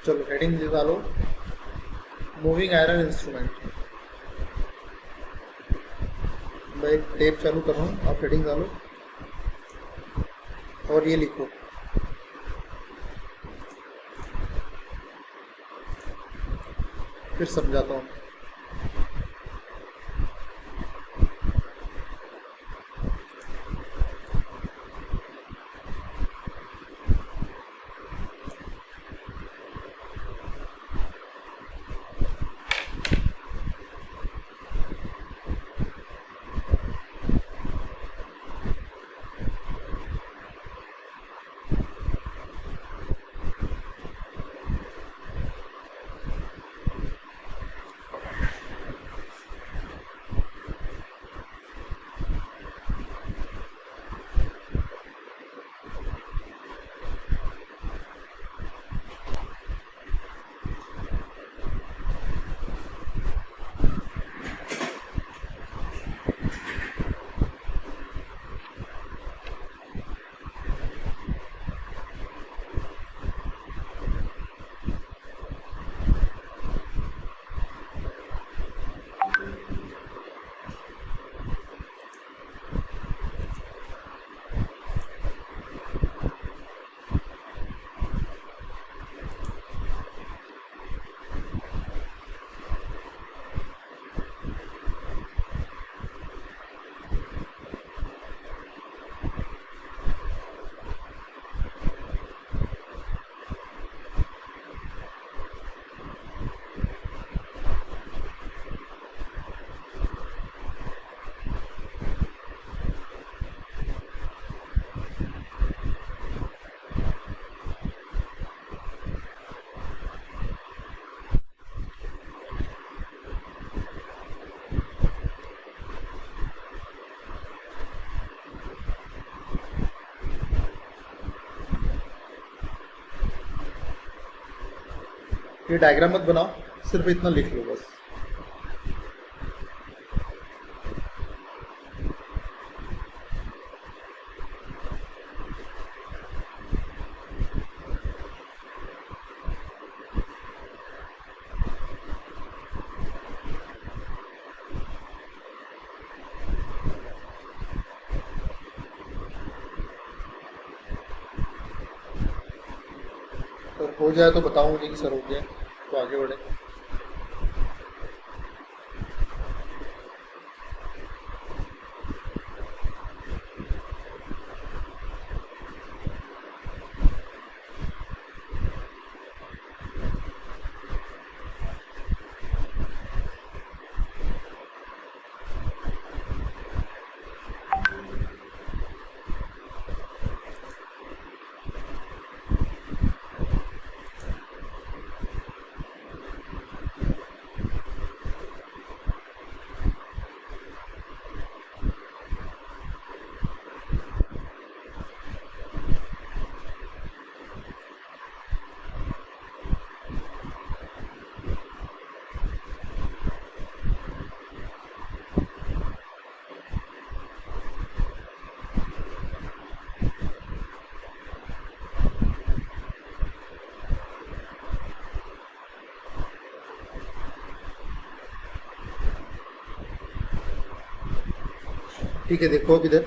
चलो हेडिंग डालो, moving iron instrument. मैं एक टेप चालू कर रहा हूँ, आप हेडिंग डालो और ये लिखो, फिर समझाता हूँ। ये डायग्राम मत बनाओ, सिर्फ इतना लिख लो बस। तो हो जाए तो बताओ मुझे कि सर हो गया, तो आगे बढ़े। ठीक है, देखो अब इधर।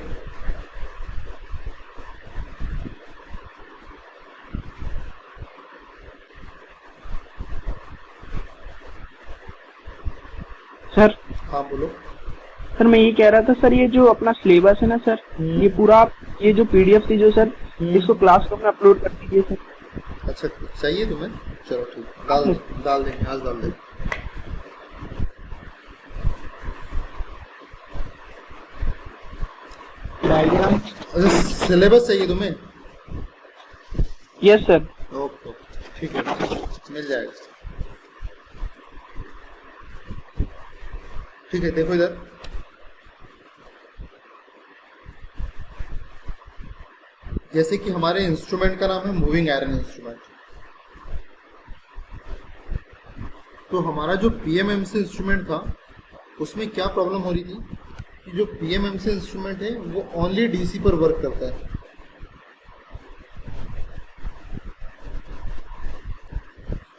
सर हाँ बोलो। सर मैं ये कह रहा था सर, ये जो अपना सिलेबस है ना सर, ये पूरा ये जो पीडीएफ थी जो सर, इसको क्लासरूम में अपलोड कर दीजिए सर। अच्छा चाहिए तुम्हें, चलो ठीक, डाल देंगे, आज डाल देंगे। डायग्राम। अच्छा सिलेबस चाहिए तुम्हें? Yes sir. ओके ठीक है, मिल जाएगा। ठीक है, देखो इधर। जैसे कि हमारे इंस्ट्रूमेंट का नाम है मूविंग आयरन इंस्ट्रूमेंट, तो हमारा जो पीएमएमसी इंस्ट्रूमेंट था उसमें क्या प्रॉब्लम हो रही थी कि जो पीएमएमसी इंस्ट्रूमेंट है वो ओनली डीसी पर वर्क करता है।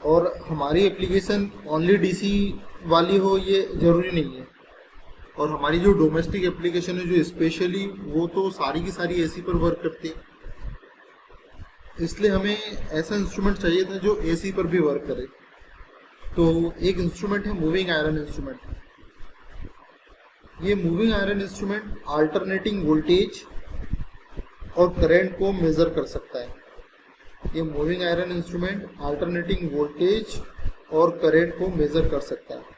और हमारी एप्लीकेशन ओनली डीसी वाली हो ये ज़रूरी नहीं है। और हमारी जो डोमेस्टिक एप्लीकेशन है जो स्पेशली, वो तो सारी की सारी एसी पर वर्क करती है। इसलिए हमें ऐसा इंस्ट्रूमेंट चाहिए था जो एसी पर भी वर्क करे। तो एक इंस्ट्रूमेंट है मूविंग आयरन इंस्ट्रूमेंट। ये moving iron instrument alternating voltage और करंट को मेजर कर सकता है। ये moving iron instrument alternating voltage और करंट को मेजर कर सकता है।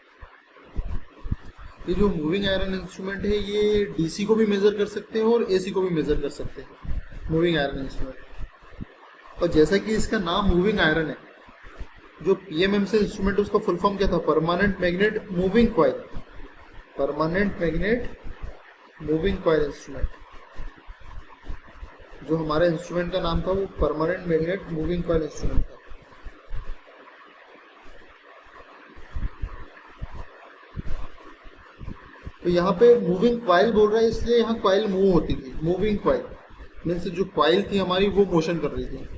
ये जो मूविंग आयरन इंस्ट्रूमेंट है ये डीसी को भी मेजर कर सकते हैं और एसी को भी मेजर कर सकते हैं, मूविंग आयरन इंस्ट्रूमेंट। और जैसा कि इसका नाम मूविंग आयरन है, जो पीएमएमसी इंस्ट्रूमेंट उसका फुल फॉर्म क्या था? Permanent magnet moving coil. Permanent magnet moving coil instrument. जो हमारे इंस्ट्रूमेंट का नाम था वो permanent magnet moving coil instrument था। तो यहाँ पे मूविंग कॉइल बोल रहा है, इसलिए यहाँ कॉइल मूव होती थी। मूविंग कॉइल मीन्स जो कॉइल थी हमारी वो मोशन कर रही थी।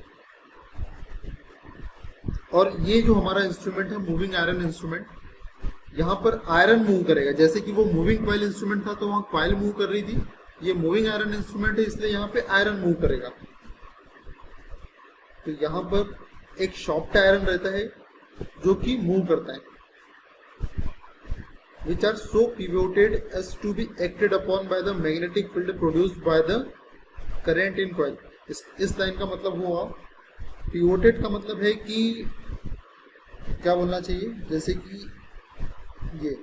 और ये जो हमारा इंस्ट्रूमेंट है मूविंग आयरन इंस्ट्रूमेंट, यहाँ पर आयरन मूव करेगा। जैसे कि वो मूविंग कॉइल इंस्ट्रूमेंट था तो वहाँ कॉइल मूव कर रही थी, ये मूविंग आयरन इंस्ट्रूमेंट है इसलिए यहाँ पे आयरन मूव करेगा। तो यहाँ पर एक सॉफ्ट आयरन रहता है जो कि मूव करता है, which are so pivoted as to be acted upon by the magnetic field produced by the current in coil। इस लाइन का मतलब हुआ, पिवोटेड का मतलब है कि क्या बोलना चाहिए, जैसे कि ये,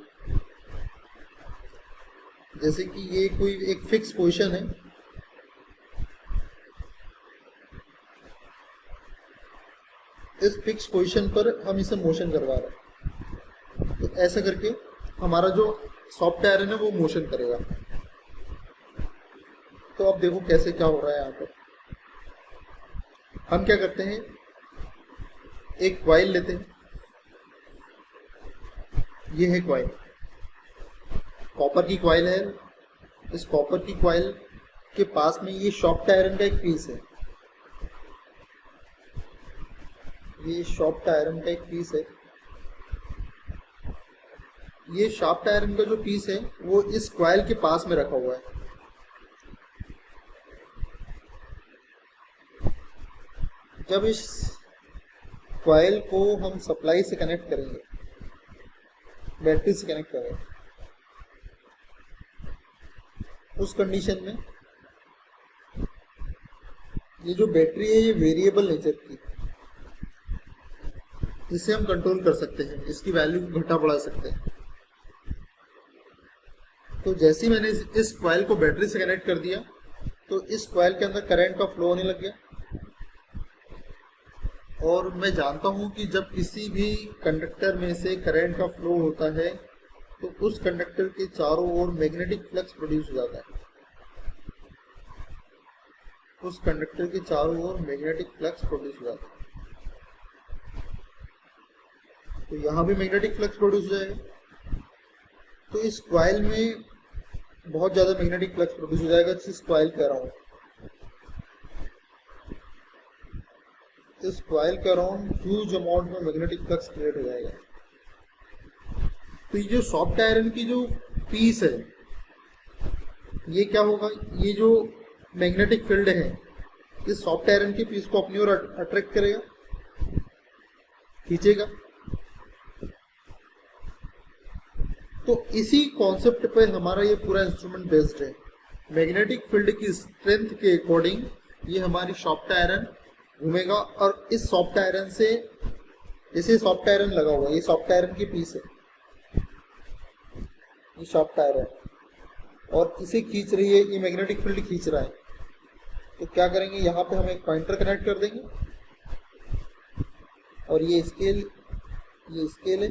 जैसे कि ये कोई एक फिक्स पोजीशन है, इस फिक्स पोजीशन पर हम इसे मोशन करवा रहे हैं। तो ऐसा करके हमारा जो सॉफ्ट आयरन है वो मोशन करेगा। तो अब देखो कैसे क्या हो रहा है यहाँ पर। हम क्या करते हैं, एक कॉइल लेते हैं, ये है कॉइल, कॉपर की कॉइल है। इस कॉपर की कॉइल के पास में ये सॉफ्ट आयरन का एक पीस है, ये सॉफ्ट आयरन का एक पीस है। ये शाफ्ट आयरन का जो पीस है वो इस कॉइल के पास में रखा हुआ है। जब इस कॉइल को हम सप्लाई से कनेक्ट करेंगे, बैटरी से कनेक्ट करेंगे, उस कंडीशन में ये जो बैटरी है ये वेरिएबल नेचर की, जिसे हम कंट्रोल कर सकते हैं, इसकी वैल्यू घटा बढ़ा सकते हैं। तो जैसे ही मैंने इस कॉइल को बैटरी से कनेक्ट कर दिया तो इस कॉइल के अंदर करंट का फ्लो होने लग गया। और मैं जानता हूं कि जब किसी भी कंडक्टर में से करंट का फ्लो होता है तो उस कंडक्टर के चारों ओर मैग्नेटिक फ्लक्स प्रोड्यूस हो जाता है। उस कंडक्टर के चारों ओर मैग्नेटिक फ्लक्स प्रोड्यूस हो जाता है। तो यहाँ भी मैग्नेटिक फ्लक्स प्रोड्यूस हो जाएगा। तो इस कॉइल में बहुत ज्यादा मैग्नेटिक फ्लक्स प्रोड्यूस हो जाएगा। जिस कॉइल कह रहा हूँ, इस कॉइल के अराउंड ह्यूज अमाउंट में मैग्नेटिक फ्लक्स क्रिएट हो जाएगा। तो ये जो सॉफ्ट आयरन की जो पीस है, ये क्या होगा, ये जो मैग्नेटिक फील्ड है इस सॉफ्ट आयरन की पीस को अपनी ओर अट्रैक्ट करेगा, खींचेगा। तो इसी कॉन्सेप्ट पे हमारा ये पूरा इंस्ट्रूमेंट बेस्ड है। मैग्नेटिक फील्ड की स्ट्रेंथ के अकॉर्डिंग ये हमारी सॉफ्ट आयरन घूमेगा। और इस सॉफ्ट आयरन से, जैसे सॉफ्ट आयरन लगा हुआ है, ये सॉफ्ट आयरन की पीस है, ये सॉफ्ट आयरन, और इसे खींच रही है, ये मैग्नेटिक फील्ड खींच रहा है। तो क्या करेंगे, यहाँ पे हम एक पॉइंटर कनेक्ट कर देंगे और ये स्केल है।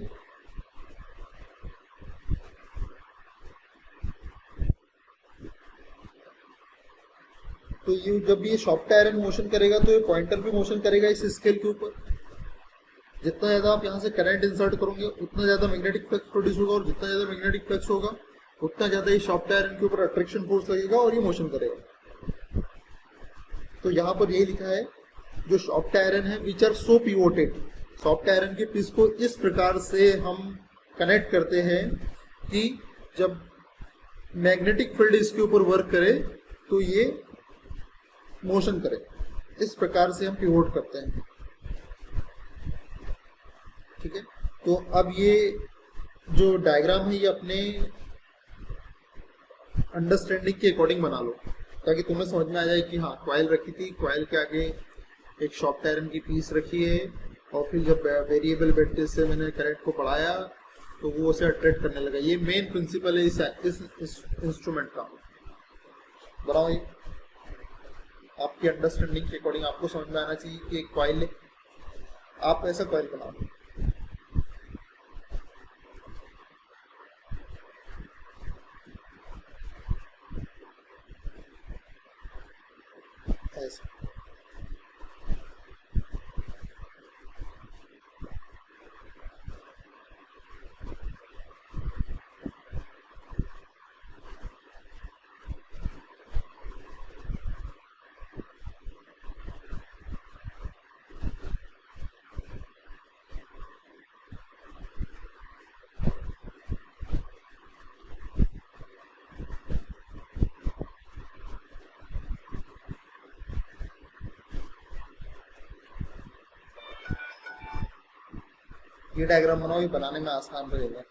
तो ये जब ये सॉफ्ट आयरन मोशन करेगा तो ये पॉइंटर भी मोशन करेगा इस स्केल के ऊपर। जितना ज्यादा आप यहाँ से करंट इंसर्ट करोगे उतना ज्यादा मैग्नेटिक फ्लक्स प्रोड्यूस होगा, और जितना ज्यादा मैग्नेटिक फ्लक्स होगा उतना ज्यादा ये सॉफ्ट आयरन के ऊपर अट्रैक्शन फोर्स लगेगा और ये मोशन करेगा। तो यहाँ पर ये लिखा है जो सॉफ्ट आयरन है which are so pivoted, soft iron के पीस को इस प्रकार से हम कनेक्ट करते हैं कि जब मैग्नेटिक फील्ड इसके ऊपर वर्क करे तो ये मोशन करे। इस प्रकार से हम पिवोट करते हैं। ठीक है, तो अब ये जो डायग्राम है ये अपने अंडरस्टैंडिंग के अकॉर्डिंग बना लो, ताकि तुम्हें समझ में आ जाए कि हाँ कॉइल रखी थी, कॉइल के आगे एक सॉफ्ट आयरन की पीस रखी है, और फिर जब वेरिएबल वोल्टेज से मैंने करंट को बढ़ाया तो वो उसे अट्रैक्ट करने लगा। ये मेन प्रिंसिपल है इस इंस्ट्रूमेंट का। बनाओ, ये आपकी अंडरस्टैंडिंग के अकॉर्डिंग आपको समझ में आना चाहिए कि एक कॉइल है, आप ऐसा कॉइल बनाओ। ऐसा ये डायग्राम बनाओ, ये बनाने में आसान रहेगा।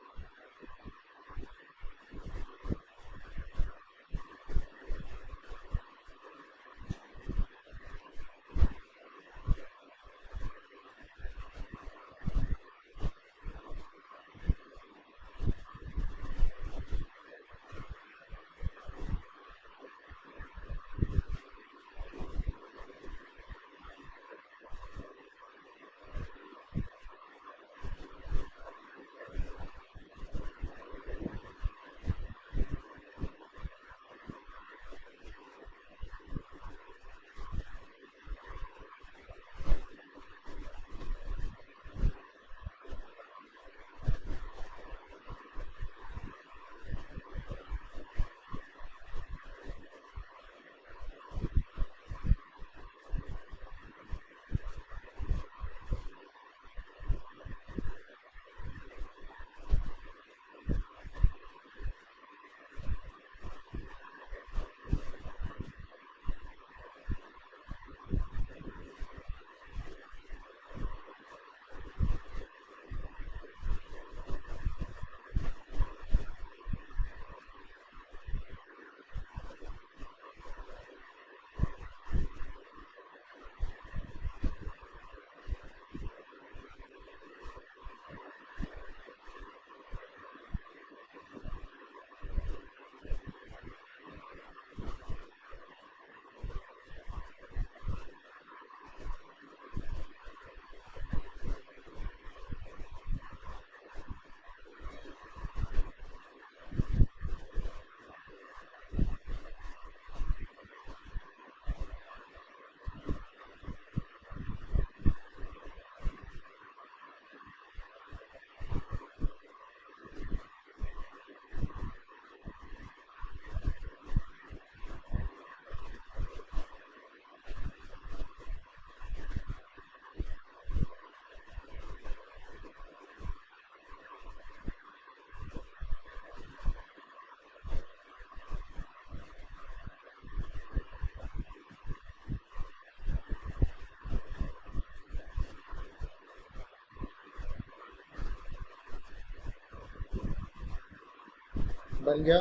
बन गया?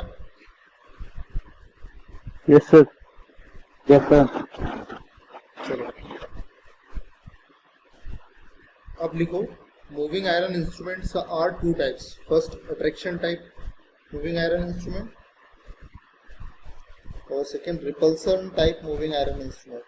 Yes sir. Yes sir. चलो अब लिखो, moving iron instruments are two types. First attraction type moving iron instrument, और second repulsion type moving iron instrument.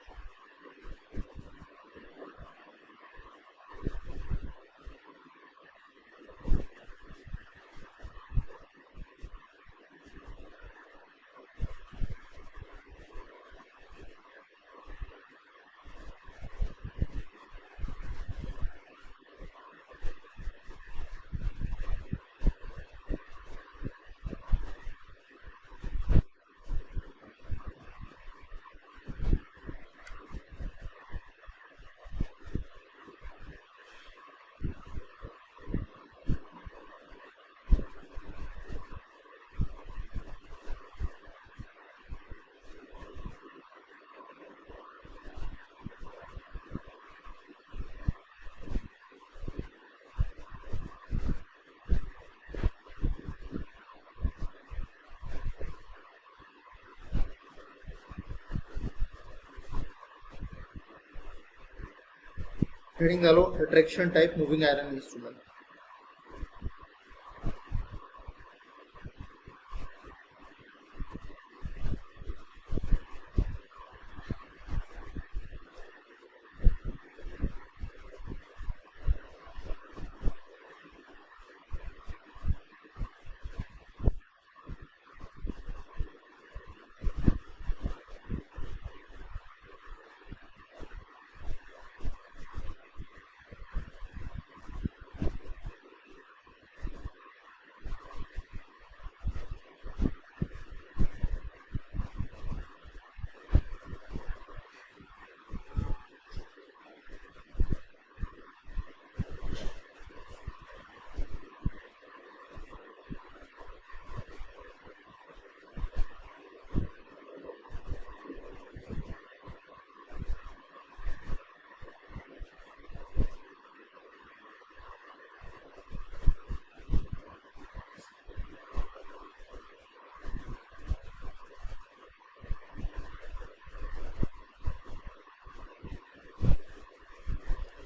Heading डालो attraction type moving iron instrument.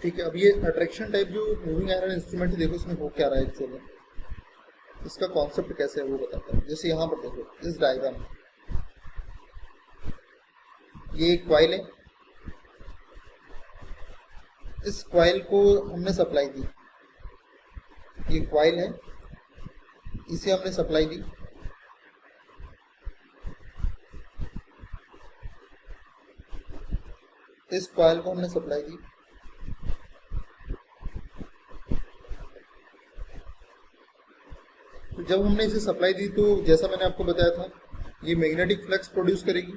ठीक है, अब ये अट्रैक्शन टाइप जो मूविंग आयरन इंस्ट्रूमेंट है, देखो इसमें हो क्या रहा है एक्चुअली, इसका कॉन्सेप्ट कैसे है वो बताता है। जैसे यहाँ पर देखो इस डायग्राम में ये एक कॉइल है, इस कॉइल को हमने सप्लाई दी, ये कॉइल है, इसे हमने सप्लाई दी, इस कॉइल को हमने सप्लाई दी, तो जब हमने इसे सप्लाई दी तो जैसा मैंने आपको बताया था ये मैग्नेटिक फ्लक्स प्रोड्यूस करेगी।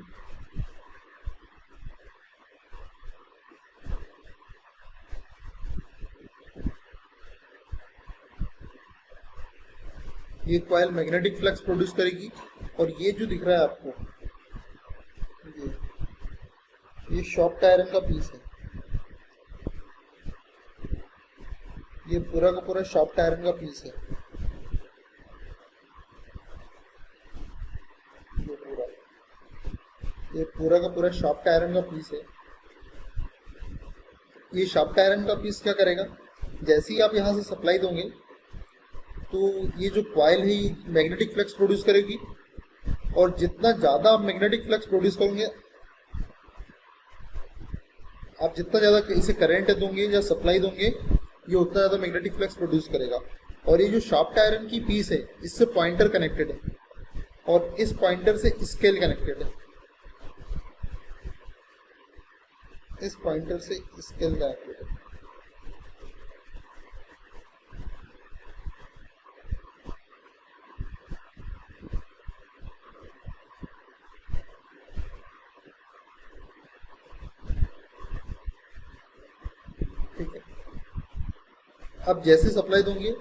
ये कॉइल मैग्नेटिक फ्लक्स प्रोड्यूस करेगी और ये जो दिख रहा है आपको ये सॉफ्ट आयरन का पीस है, ये पूरा का पूरा सॉफ्ट आयरन का पीस है, ये पूरा का पूरा सॉफ्ट आयरन का पीस है। ये सॉफ्ट आयरन का पीस क्या करेगा, जैसे ही आप यहाँ से सप्लाई दोगे तो ये जो कॉइल है ये मैग्नेटिक फ्लक्स प्रोड्यूस करेगी और जितना ज़्यादा आप मैग्नेटिक फ्लक्स प्रोड्यूस करोगे, आप जितना ज़्यादा इसे करंट दोगे या सप्लाई दोगे ये उतना ज़्यादा मैग्नेटिक फ्लक्स प्रोड्यूस करेगा। और ये जो सॉफ्ट आयरन की पीस है इससे पॉइंटर कनेक्टेड है और इस पॉइंटर से स्केल कनेक्टेड है, इस पॉइंटर से स्केल कनेक्टेड है। ठीक है, अब जैसे सप्लाई दोगे,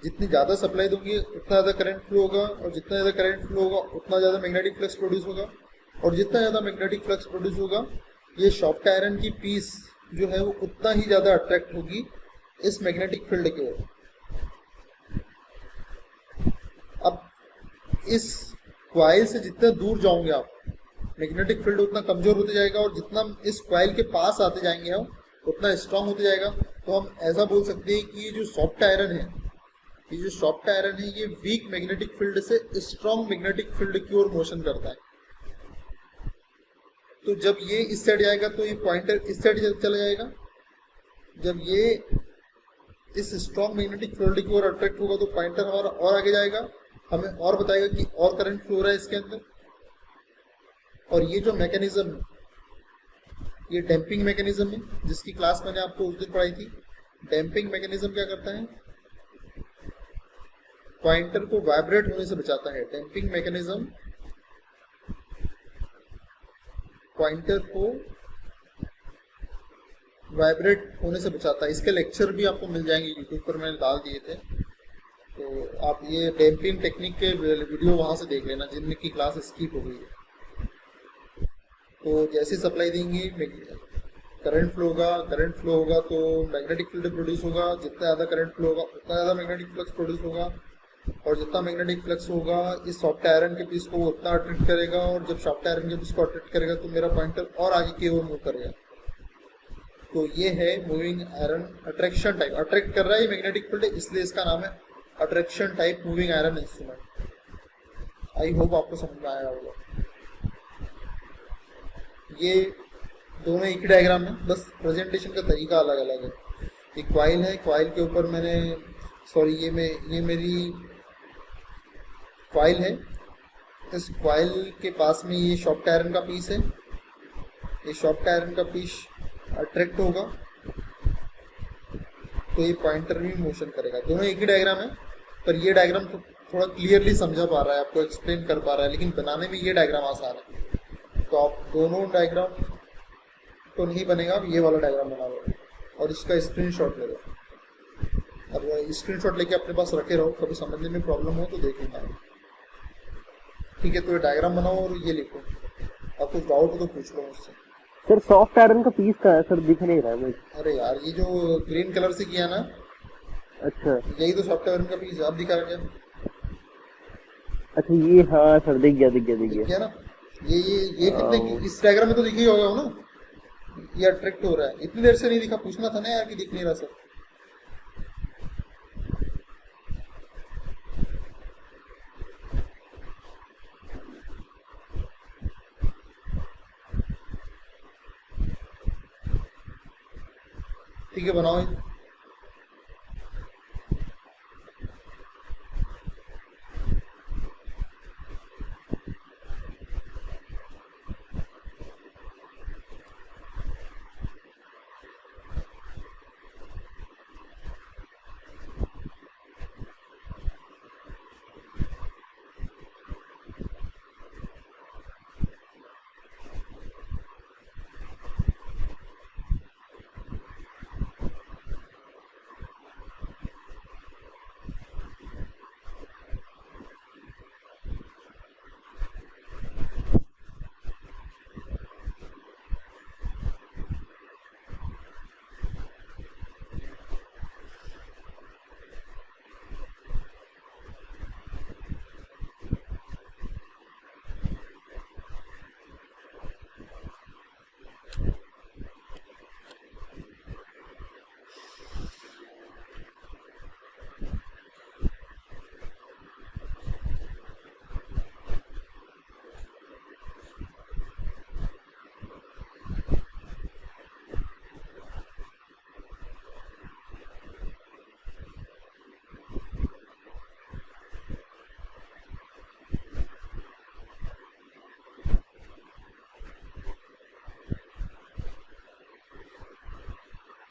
जितनी ज़्यादा सप्लाई दोगे उतना ज़्यादा करंट फ्लो होगा और जितना ज़्यादा करंट फ्लो होगा उतना ज़्यादा मैग्नेटिक फ्लक्स प्रोड्यूस होगा और जितना ज़्यादा मैग्नेटिक फ्लक्स प्रोड्यूस होगा ये सॉफ्ट आयरन की पीस जो है वो उतना ही ज़्यादा अट्रैक्ट होगी इस मैग्नेटिक फील्ड की ओर। अब इस कॉइल से जितना दूर जाओगे आप, मैग्नेटिक फील्ड उतना कमजोर होते जाएगा और जितना इस कॉइल के पास आते जाएंगे हम उतना स्ट्रांग होते जाएगा। तो हम ऐसा बोल सकते हैं कि ये जो सॉफ्ट आयरन है, ये जो सॉफ्ट आयरन है ये वीक मैग्नेटिक फील्ड से स्ट्रांग मैग्नेटिक फील्ड की ओर मोशन करता है। तो जब ये इस साइड जाएगा तो ये पॉइंटर इस साइड चला जाएगा, जब ये इस स्ट्रांग मैग्नेटिक फील्ड की ओर अट्रैक्ट होगा तो पॉइंटर हमारा और आगे जाएगा, हमें और बताएगा कि और करंट फ्लो हो रहा है इसके अंदर। और ये जो मैकेनिज्म, ये डैम्पिंग मैकेनिज्म है जिसकी क्लास मैंने आपको उस दिन पढ़ाई थी। डैम्पिंग मैकेनिज्म क्या करता है, पॉइंटर को वाइब्रेट होने से बचाता है। डैम्पिंग मैकेनिज्म पॉइंटर को वाइब्रेट होने से बचाता है। इसके लेक्चर भी आपको मिल जाएंगे यूट्यूब पर, मैंने डाल दिए थे, तो आप ये डैम्पिंग टेक्निक के वीडियो वहां से देख लेना जिनमें की क्लास स्किप हो गई है। तो जैसे सप्लाई देंगे करंट फ्लो होगा तो मैग्नेटिक फील्ड प्रोड्यूस होगा, जितना ज़्यादा करंट फ्लो होगा उतना ज़्यादा मैग्नेटिक फ्लक्स प्रोड्यूस होगा और जितना मैग्नेटिक फ्लक्स होगा इस सॉफ्ट आयरन के पीस को वो उतना अट्रैक्ट करेगा और जब सॉफ्ट आयरन के पीस को अट्रैक्ट करेगा तो मेरा पॉइंटर और आगे की ओर मूव करेगा। तो ये है moving iron attraction type, attract कर रहा है मैग्नेटिक फील्ड, इसलिए इसका नाम है attraction type moving iron instrument. I hope आपको समझ में आया होगा। ये दोनों एक ही डायग्राम है, बस प्रेजेंटेशन का तरीका अलग अलग है। एक क्वाइल है, क्वाइल के ऊपर मैंने ये मेरी क्वाइल है। इस क्वाइल के पास में ये सॉफ्ट आयरन का पीस है। ये सॉफ्ट आयरन का पीस अट्रैक्ट होगा तो ये पॉइंटर भी मोशन करेगा। दोनों एक ही डायग्राम है, पर ये डायग्राम तो थोड़ा क्लियरली समझा पा रहा है, आपको एक्सप्लेन कर पा रहा है, लेकिन बनाने में ये डायग्राम आसान है। तो आप दोनों डायग्राम तो नहीं बनेगा, आप ये वाला डायग्राम बना लो और इसका स्क्रीनशॉट ले लो। और स्क्रीनशॉट लेके अपने पास रखे रहो, कभी समझने में प्रॉब्लम हो तो देख लेना। ठीक है, तो ये डायग्राम बनाओ और ये लिखो। और कुछ डाउट हो तो पूछ लो मुझसे। सर सॉफ्ट आयरन का पीस कहाँ है सर, दिख नहीं रहा है मुझे। अरे यार, ये जो ग्रीन कलर से किया ना, अच्छा यही तो सॉफ्ट आयरन का पीस है। आप दिखा रहे हैं? अच्छा ये, हाँ सर दिख गया ना। ये कितने इस डायग्राम में तो दिख ही होगा ना, ये अट्रैक्ट हो रहा है। इतनी देर से नहीं दिखा, पूछना था ना यार कि दिख नहीं रहा सर। ठीक है, बनाओ।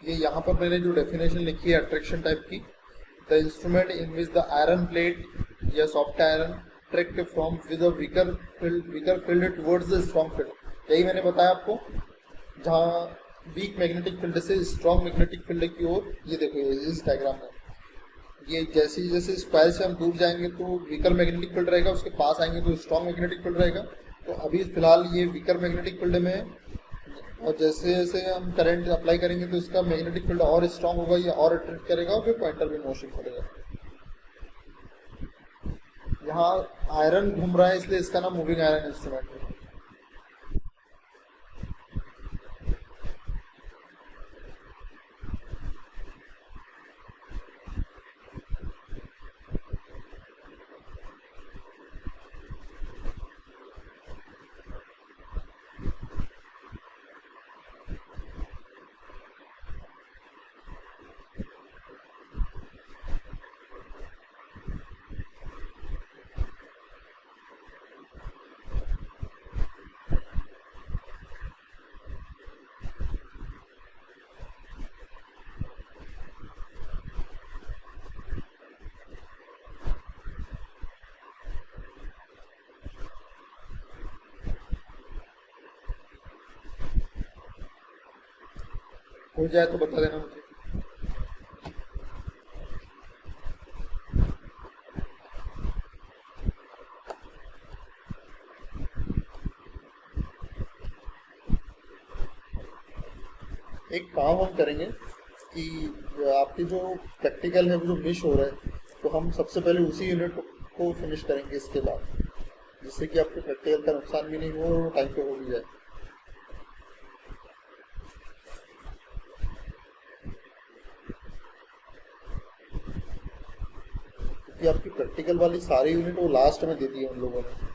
ये यहाँ पर मैंने जो डेफिनेशन लिखी है अट्रैक्शन टाइप की, the instrument in which the iron plate या soft iron attract from with a weaker field towards the strong field. यही मैंने बताया आपको, जहाँ वीक मैग्नेटिक फील्ड से स्ट्रॉन्ग मैग्नेटिक फील्ड की ओर। ये देखो इस डायग्राम में, ये जैसे जैसे स्क्वायर से हम दूर जाएंगे तो वीकर मैग्नेटिक फील्ड रहेगा, उसके पास आएंगे तो स्ट्रॉन्ग मैग्नेटिक फील्ड रहेगा। तो अभी फिलहाल ये वीकर मैग्नेटिक फील्ड में है, और जैसे जैसे हम करंट अप्लाई करेंगे तो इसका मैग्नेटिक फील्ड और स्ट्रांग होगा, या और अट्रैक्ट करेगा, और फिर पॉइंटर भी मोशन करेगा। यहाँ आयरन घूम रहा है, इसलिए इसका नाम मूविंग आयरन इंस्ट्रूमेंट है। हो जाए तो बता देना मुझे। एक काम हम करेंगे कि आपकी जो प्रैक्टिकल है वो जो मिस हो रहा है, तो हम सबसे पहले उसी यूनिट को फिनिश करेंगे इसके बाद, जिससे कि आपके प्रैक्टिकल का नुकसान भी नहीं हो और टाइम पे हो भी जाए। ये आपकी प्रैक्टिकल वाली सारी यूनिट वो लास्ट में दे दी है उन लोगों ने।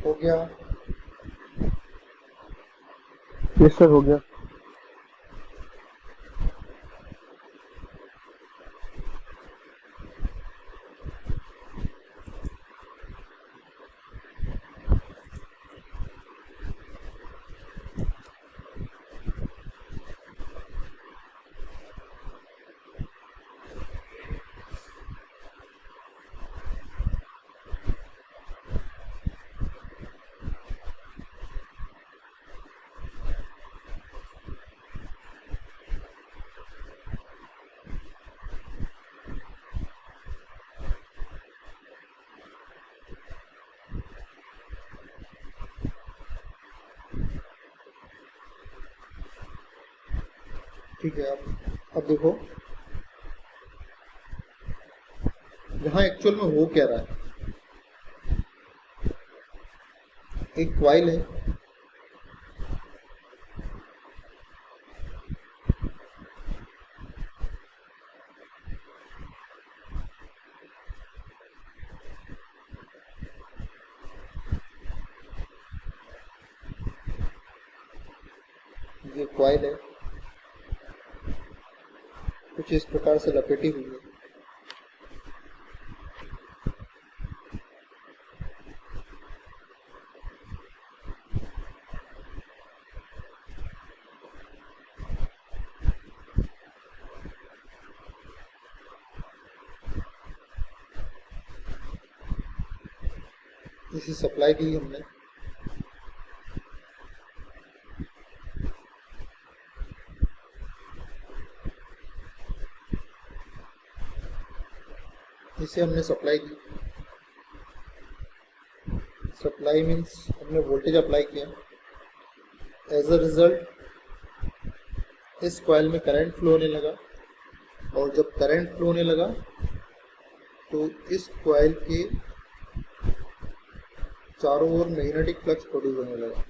हो गया। यस सर, हो गया। ठीक है, अब देखो यहाँ एक्चुअल में हो क्या रहा है। एक क्वाइल है, ये क्वाइल है, कुछ इस प्रकार से लपेटी हुई है। इसे सप्लाई दी हमने, इसे हमने सप्लाई की। सप्लाई मीन्स हमने वोल्टेज अप्लाई किया। एज अ रिजल्ट इस कॉइल में करंट फ्लो होने लगा, और जब करंट फ्लो होने लगा तो इस कॉइल के चारों ओर मैग्नेटिक फ्लक्स प्रोड्यूस होने लगा।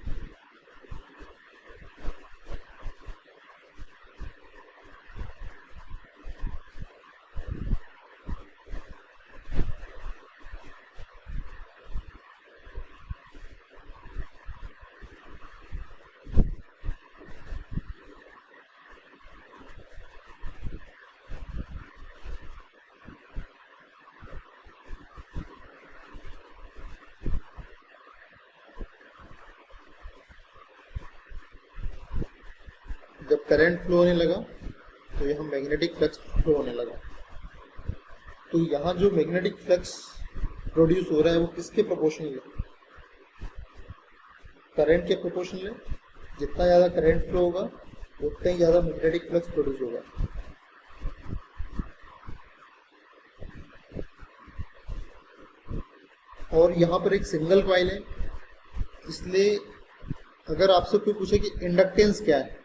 जब करंट फ्लो होने लगा तो यहाँ मैग्नेटिक फ्लक्स फ्लो होने लगा। तो यहाँ जो मैग्नेटिक फ्लक्स प्रोड्यूस हो रहा है वो किसके प्रोपोर्शनल है? करंट के प्रोपोर्शनल है। जितना ज़्यादा करंट फ्लो होगा उतना ही ज़्यादा मैग्नेटिक फ्लक्स प्रोड्यूस होगा। और यहाँ पर एक सिंगल कॉइल है, इसलिए अगर आपसे कोई पूछे कि इंडक्टेंस क्या है,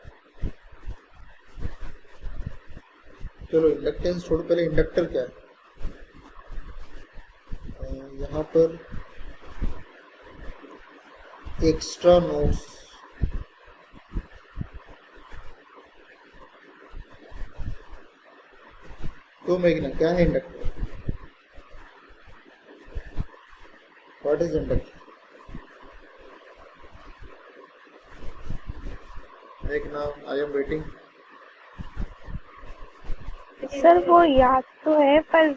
चलो इंडक्टेंस छोड़ो, पहले इंडक्टर क्या है। यहाँ पर एक्स्ट्रा नोट्स, तो मैग्ना क्या है inductor? What is inductor? Magna, I am waiting. Sir वो याद तो है पर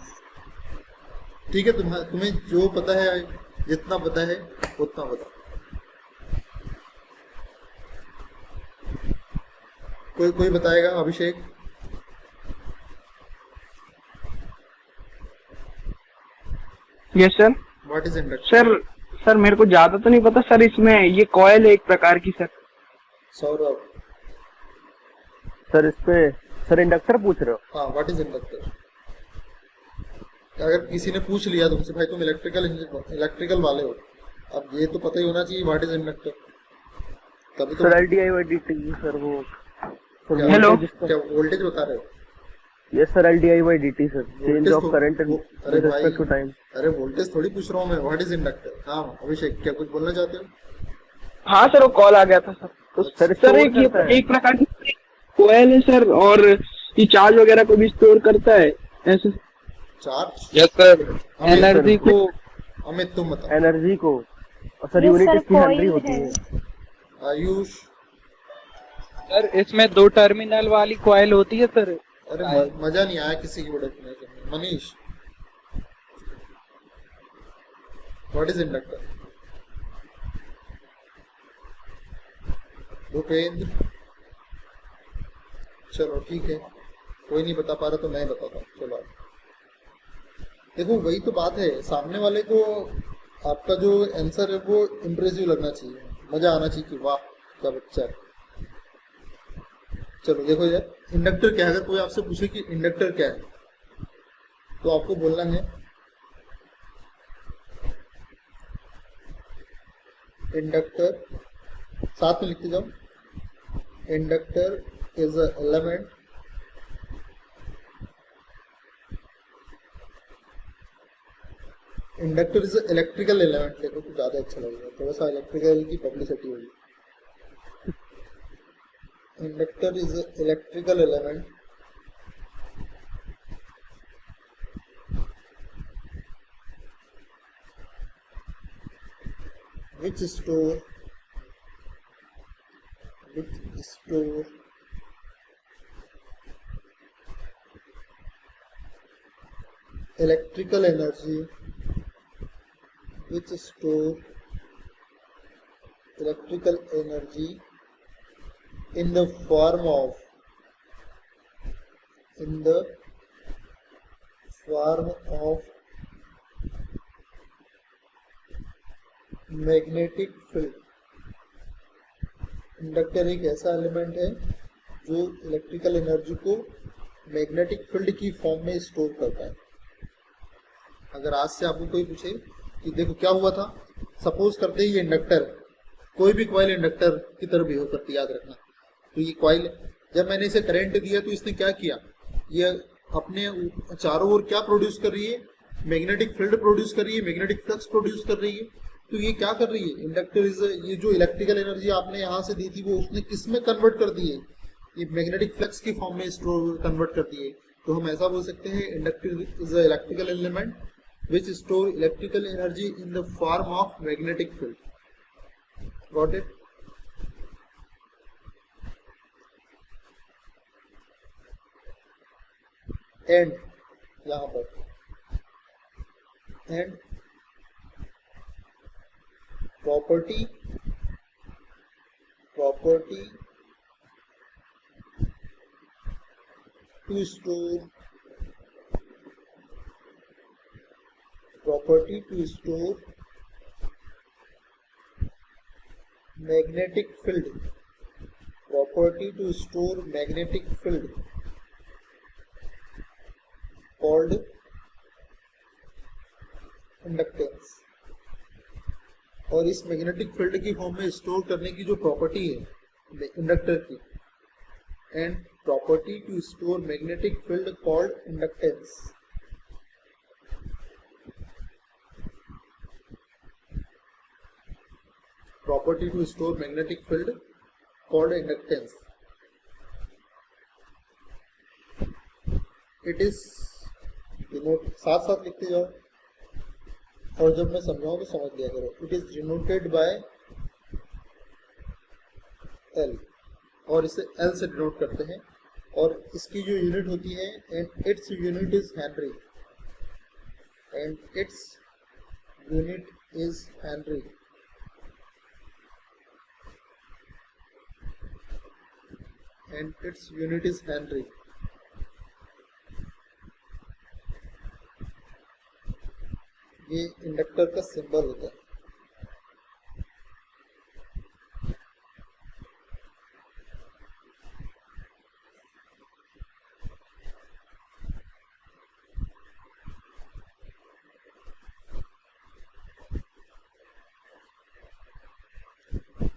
ठीक है, तुम्हें जो पता है, जितना पता है उतना बता। कोई बताएगा? Abhishek. Yes sir. What is inductor? Sir मेरे को ज्यादा तो नहीं पता सर, इसमें ये कॉयल है एक प्रकार की सर। सौरभ। सर इस पे सर इंडक्टर पूछ रहे हो? हाँ, व्हाट इज इंडक्टर? अगर किसी ने पूछ लिया तुमसे, भाई तुम इलेक्ट्रिकल वाले हो, अब ये तो पता ही होना चाहिए व्हाट इज इंडक्टर, तभी तो। सर LDI/dt सर वो हेलो, क्या वोल्टेज बता रहे हो? Yes sir, LDI/dt sir, change of current in अरे भाई, रिस्पेक्ट टू टाइम। अरे वोल्टेज थोड़ी पूछ रहा हूँ मैं, व्हाट इज इंडक्टर। हाँ अभिषेक, क्या कुछ बोलना चाहते हो? हाँ सर वो कॉल आ गया था सर। तो सर सर एक प्रकार की कोयल है सर, और ये चार्ज वगैरह को भी स्टोर करता है ऐसे। चार्ज? यस सर, एनर्जी को। अमित तुम बताओ। एनर्जी को सर ये यूनिट सर इसकी हेनरी coil होती है। है। आयुष? सर इसमें 2 टर्मिनल वाली कॉइल होती है सर। अरे मजा नहीं आया किसी की वो डेफिनेशन में। Manish, what is inductor? Bhupendra? चलो ठीक है, कोई नहीं बता पा रहा तो मैं बताता हूँ। चलो देखो, वही तो बात है, सामने वाले को आपका जो आंसर है वो इम्प्रेसिव लगना चाहिए, मजा आना चाहिए कि वाह क्या बच्चा है। चलो देखो यार, इंडक्टर क्या है? अगर कोई आपसे पूछे कि इंडक्टर क्या है, तो आपको बोलना है इंडक्टर, साथ में लिखते जाओ, inductor is a element inductor is electrical element. देखो तो ज्यादा अच्छा लगेगा, थोड़ा सा इलेक्ट्रिकल की पब्लिसिटी होगी। Inductor is electrical element which store electrical energy in the form of magnetic field. Inductor एक ऐसा एलिमेंट है जो इलेक्ट्रिकल एनर्जी को मैग्नेटिक फील्ड की फॉर्म में स्टोर करता है। अगर आज से आपको कोई पूछे कि देखो क्या हुआ था, सपोज करते ही ये इंडक्टर, कोई भी कॉइल इंडक्टर की तरह बिहेव करती है, याद रखना। तो ये कॉइल, जब मैंने इसे करंट दिया तो इसने क्या किया, ये अपने चारों ओर क्या प्रोड्यूस कर रही है? मैग्नेटिक फील्ड प्रोड्यूस कर रही है, मैग्नेटिक फ्लक्स प्रोड्यूस कर रही है। तो ये क्या कर रही है? इंडक्टर इज, ये जो इलेक्ट्रिकल एनर्जी आपने यहाँ से दी थी वो उसने किस में कन्वर्ट कर दी है? ये मैग्नेटिक फ्लक्स की फॉर्म में स्टोर कन्वर्ट कर दी है। तो हम ऐसा बोल सकते हैं, inductor is a electrical element which store electrical energy in the form of magnetic field. Got it? And यहाँ पर and property to store magnetic field called inductance. और इस मैग्नेटिक फील्ड की फॉर्म में स्टोर करने की जो प्रॉपर्टी है इंडक्टर की, and property to store magnetic field called inductance. Property to store magnetic field called inductance. It is साथ साथ लिखते जाओ और जब मैं समझाऊं तो समझ लिया करो। It is denoted by L, और इसे एल से डिनोट करते हैं, और इसकी जो यूनिट होती है and its unit is Henry, ये इंडक्टर का सिंबल होता है।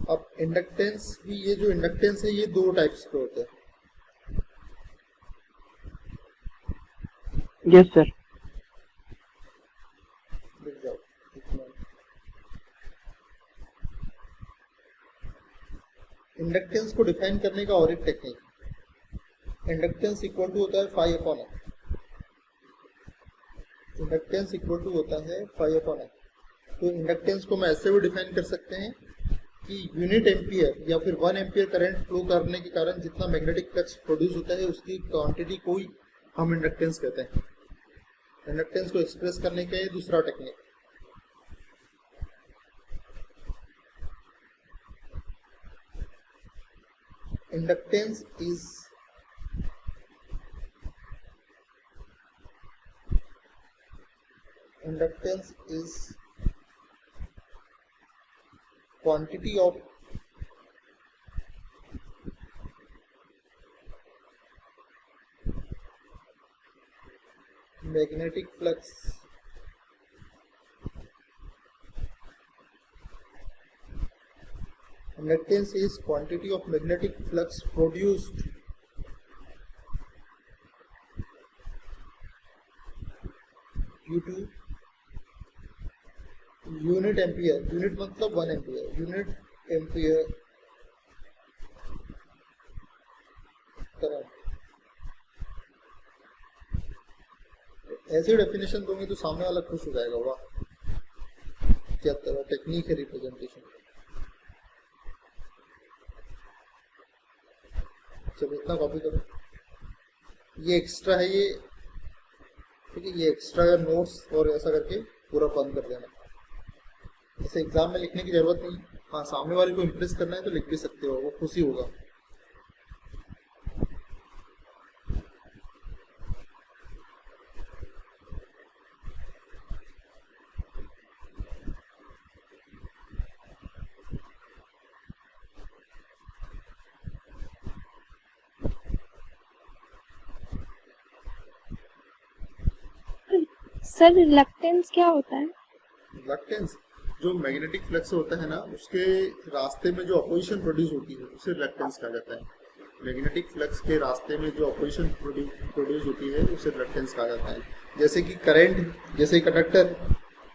अब इंडक्टेंस भी, ये जो इंडक्टेंस है ये दो टाइप्स के होते हैं। Yes sir. लिख जाओ। इंडक्टेंस को डिफाइन करने का और एक टेक्निक, इंडक्टेंस इक्वल टू होता है phi upon A. Inductance equal to होता है फाई अपॉन ए। तो इंडक्टेंस को मैं ऐसे भी डिफाइन कर सकते हैं कि यूनिट एम्पियर या फिर 1 एम्पियर करंट फ्लो करने के कारण जितना मैग्नेटिक फ्लक्स प्रोड्यूस होता है उसकी क्वांटिटी को ही हम इंडक्टेंस कहते हैं। इंडक्टेंस को एक्सप्रेस करने का ये दूसरा technique. Inductance is quantity of magnetic flux inductance is quantity of magnetic flux produced due to unit ampere, unit मतलब 1 एम्पियर, यूनिट एम्पियर करंट। ऐसी डेफिनेशन दूंगी तो सामने वाला खुश हो जाएगा, वाह क्या तरह टेक्निक है रिप्रेजेंटेशन। चलो इतना कॉपी करो, ये एक्स्ट्रा है ये, ठीक है, ये एक्स्ट्रा नोट्स और ऐसा करके पूरा बंद कर देना। इसे एग्जाम में लिखने की जरूरत नहीं। हाँ, सामने वाले को इम्प्रेस करना है तो लिख भी सकते हो, वो खुशी होगा। सर रिलक्टेंस क्या होता है? रिलक्टेंस जो मैग्नेटिक फ्लक्स होता है ना, उसके रास्ते में जो अपोजिशन प्रोड्यूस होती है उसे रिलक्टेंस कहा जाता है। मैग्नेटिक फ्लक्स के रास्ते में जो अपोजिशन प्रोड्यूस होती है उसे रिलक्टेंस कहा जाता है। जैसे कि करंट, जैसे कंडक्टर,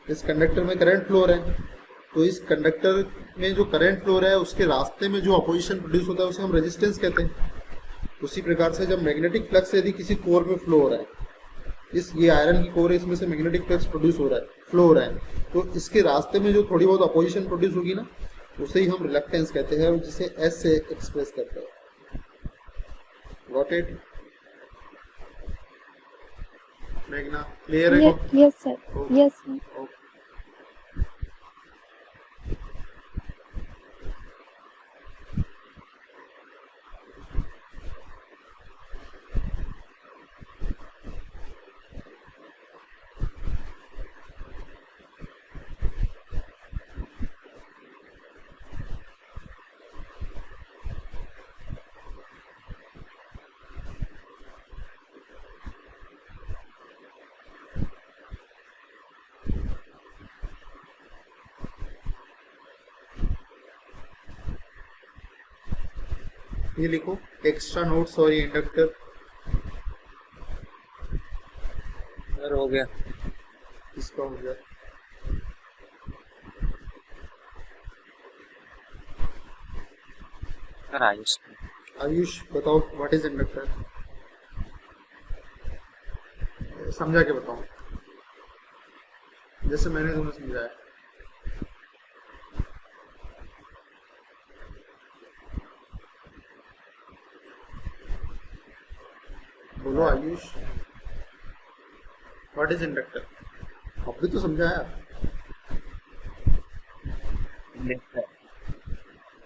इस कंडक्टर में करंट फ्लो हो रहा है, तो इस कंडक्टर में जो करंट फ्लो हो रहा है उसके रास्ते में जो अपोजिशन प्रोड्यूस होता है उसे हम रेजिस्टेंस कहते हैं। उसी प्रकार से जब मैग्नेटिक फ्लक्स यदि किसी कोर में फ्लो हो रहा है, ये आयरन की कोर है, इसमें से मैग्नेटिक फ्लक्स प्रोड्यूस हो रहा है, फ्लो हो रहा है, तो इसके रास्ते में जो थोड़ी बहुत अपोजिशन प्रोड्यूस होगी ना, उसे ही हम रिलक्टेंस कहते हैं, जिसे एस से एक्सप्रेस करते हैं। Got it? मेघना क्लियर है? Yes sir, yes sir. ये लिखो एक्स्ट्रा नोट्स और ये इंडक्टर। सर हो गया। इसका हो गया। सर आयुष आयुष बताओ व्हाट इज इंडक्टर, समझा के बताओ जैसे मैंने तुम्हें समझाया। बोलो आयुष व्हाट इज इंडक्टर, अब भी तो समझाया।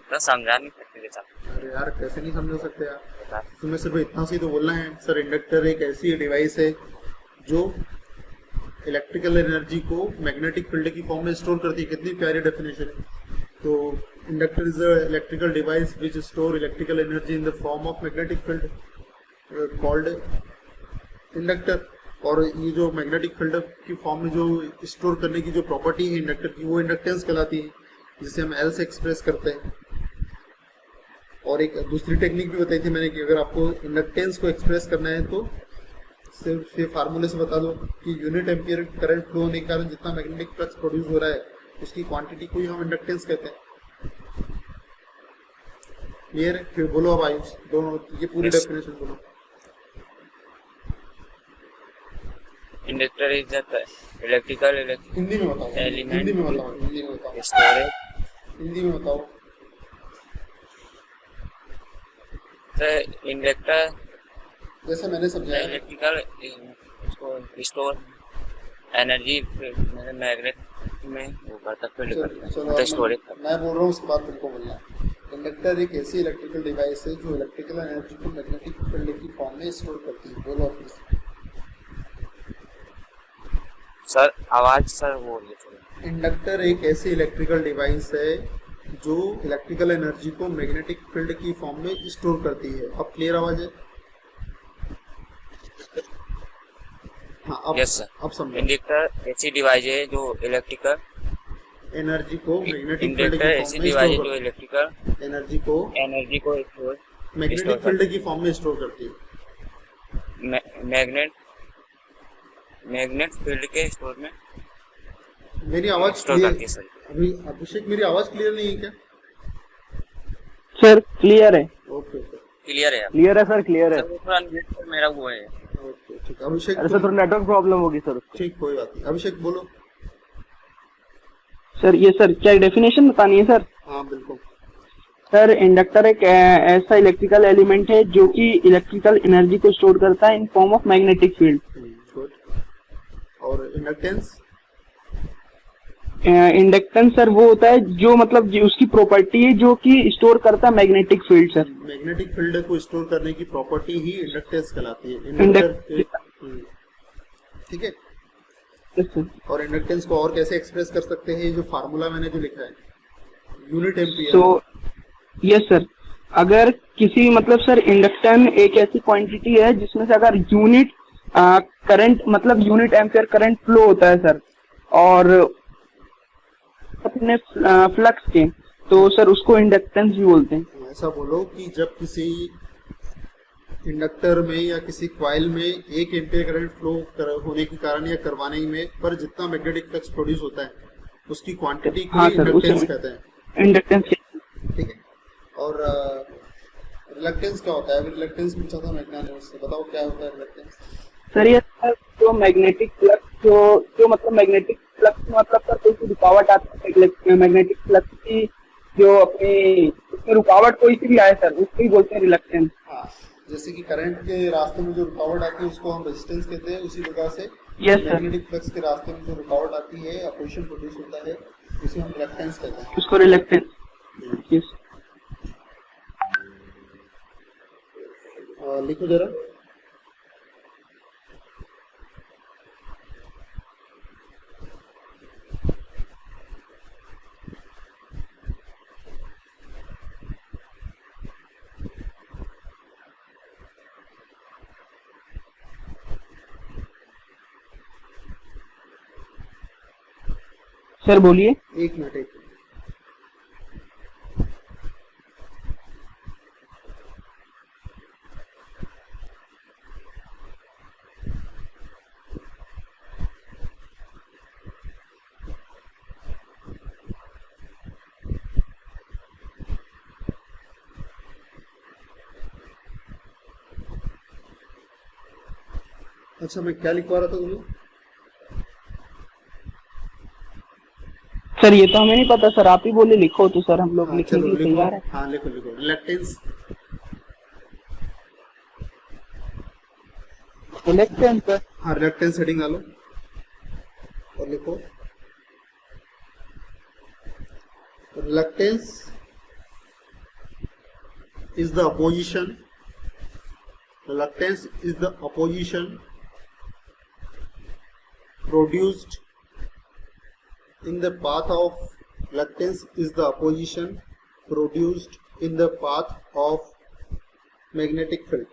तो समझा नहीं सकते सर। अरे यार कैसे नहीं समझ सकते यार, तुम्हें सिर्फ इतना सी तो बोलना है। सर इंडक्टर एक ऐसी डिवाइस है जो इलेक्ट्रिकल एनर्जी को मैग्नेटिक फील्ड की फॉर्म में स्टोर करती है। कितनी प्यारी डेफिनेशन है। तो inductor is a electrical device which store electrical energy in the form of magnetic field called inductor. और ये जो मैग्नेटिक फील्ड की फॉर्म में जो स्टोर करने की जो प्रॉपर्टी है इंडक्टर की, वो इंडक्टेंस कहलाती है, जिसे हम एल से एक्सप्रेस करते हैं। और एक दूसरी टेक्निक भी बताई थी मैंने कि अगर आपको इंडक्टेंस को एक्सप्रेस करना है तो सिर्फ ये फार्मूले से बता दो कि यूनिट एम्पियर करंट फ्लो होने के कारण जितना मैग्नेटिक फ्लक्स प्रोड्यूस हो रहा है उसकी क्वांटिटी को ही हम इंडक्टेंस कहते हैं। क्लियर है? फिर बोलो अब आयुष दोनों ये पूरी डेफिनेशन बोलो। इंडक्टर इज इलेक्ट्रिकल हिंदी में बताओ, एलिमेंट हिंदी में बताओ, हिंदी में बताओ, स्टोरेज। हिंदी में बताओ। सर इंडक्टर जैसे मैंने समझाया इलेक्ट्रिकल उसको स्टोर एनर्जी मैग्नेट में वो करता फील्ड करता चलो है स्टोरेज। मैं बोल रहा हूँ उसके बाद तुमको बोलना। इंडक्टर एक ऐसी इलेक्ट्रिकल डिवाइस है जो इलेक्ट्रिकल एनर्जी को मैग्नेटिक फील्ड की फॉर्म में स्टोर करती है। बोलो प्लीज। सर आवाज सर वो इंडक्टर एक ऐसी इलेक्ट्रिकल डिवाइस है जो इलेक्ट्रिकल एनर्जी को मैग्नेटिक फील्ड की फॉर्म में स्टोर करती है। अब क्लियर आवाज है? हाँ अब यस सर। अब समझो। इंडक्टर ऐसी डिवाइस है जो इलेक्ट्रिकल एनर्जी को मैग्नेटिक फील्ड इंडक्टर की ऐसी फॉर्म में डिवाइस है स्टोर जो इलेक्ट्रिकल एनर्जी को स्टोर मैग्नेटिक फील्ड की फॉर्म में स्टोर करती है। मैग्नेट फील्ड के स्टोर में मेरी आवाज स्टोर क्लियर करती है सर। अभी अभिषेक मेरी आवाज क्लियर नहीं है क्या? सर क्लियर है, ओके ओके क्लियर है क्लियर है सर, क्लियर है। सर वो थोड़ा नेट पर मेरा वो है। ओके ठीक है। अभिषेक अरे सर थोड़ा नेटवर्क प्रॉब्लम होगी सर। ठीक कोई बात नहीं। अभिषेक बोलो। सर ये सर क्या डेफिनेशन बतानी है सर? हाँ बिल्कुल। सर इंडक्टर एक ऐसा इलेक्ट्रिकल एलिमेंट है जो कि इलेक्ट्रिकल एनर्जी को स्टोर करता है in form of magnetic field. Good. और इंडक्टेंस? इंडक्टेंस सर वो होता है जो मतलब उसकी प्रॉपर्टी है जो कि स्टोर करता है magnetic field sir. Magnetic field को स्टोर करने की प्रॉपर्टी ही इंडक्टेंस कहलाती है। ठीक है। Yes sir. और इंडक्टेंस को और कैसे एक्सप्रेस कर सकते हैं? जो फार्मूला मैंने जो लिखा है यूनिट एम्पियर। तो यस सर, अगर किसी मतलब सर इंडक्टेंस एक ऐसी क्वांटिटी है जिसमें से अगर यूनिट करंट मतलब यूनिट एम्पियर करंट फ्लो होता है सर और अपने फ्लक्स के, तो सर उसको इंडक्टेंस भी बोलते हैं। ऐसा बोलो कि जब किसी इंडक्टर में या किसी कॉइल में 1 एम्पियर करंट फ्लो होने के कारण या करवाने में पर जितना मैग्नेटिक फ्लक्स प्रोड्यूस होता है उसकी क्वांटिटी को हाँ सर, इंडक्टेंस उसे कहते हैं। इंडक्टेंस। ठीक है। और रिलक्टेंस क्या होता है? रिलक्टेंस पूछा था मैंने उससे, बताओ क्या होता है रिलक्टेंस? सर ये जो मैग्नेटिक फ्लक्स जो मतलब मैग्नेटिक फ्लक्स मतलब सर कोई सी रुकावट आती है मैग्नेटिक फ्लक्स की, जो अपनी उसमें रुकावट कोई सी भी आए सर उसको ही बोलते हैं रिलक्टेंस। हाँ, जैसे कि करंट के रास्ते में जो रुकावट आती है उसको हम रेजिस्टेंस कहते हैं। उसी प्रकार से मैग्नेटिक फ्लक्स के रास्ते में जो रुकावट आती है, अपोजिशन प्रोड्यूस होता है, उसे हम रिलक्टेंस कहते हैं। उसको रिलक्टेंस। यस। लिखो जरा। सर बोलिए। एक मिनट। अच्छा, मैं क्या लिखवा रहा था तुम्हें? सर ये तो हमें नहीं पता सर, आप ही बोले लिखो तो सर हम लोग हाँ लिखने के चलो लिए लिखो, तैयार है। हाँ लिखो लिखो, रिलक्टेंस। Reluctance sir. हाँ रिलक्टेंस हेडिंग डालो और लिखो reluctance is the opposition, reluctance is the opposition produced in the path of reluctance is the opposition produced in the path of magnetic field.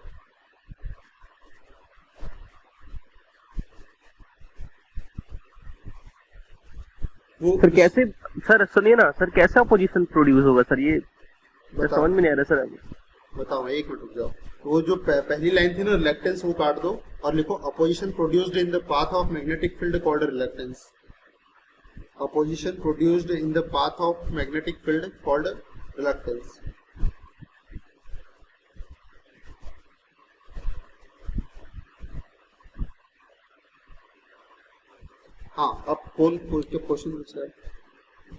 वो सर कैसे, सर सुनिए ना sir, कैसे opposition produce होगा sir, ये बताओ समझ में नहीं आ रहा सर। बताओ, एक मिनट रुक जाओ। वो जो पहली लाइन थी ना रिलक्टेंस, वो काट दो और लिखो opposition produced in the path of magnetic field called reluctance. Opposition produced in the path of magnetic field called reluctance. हाँ, अब कौन क्वेश्चन पूछ रहा है?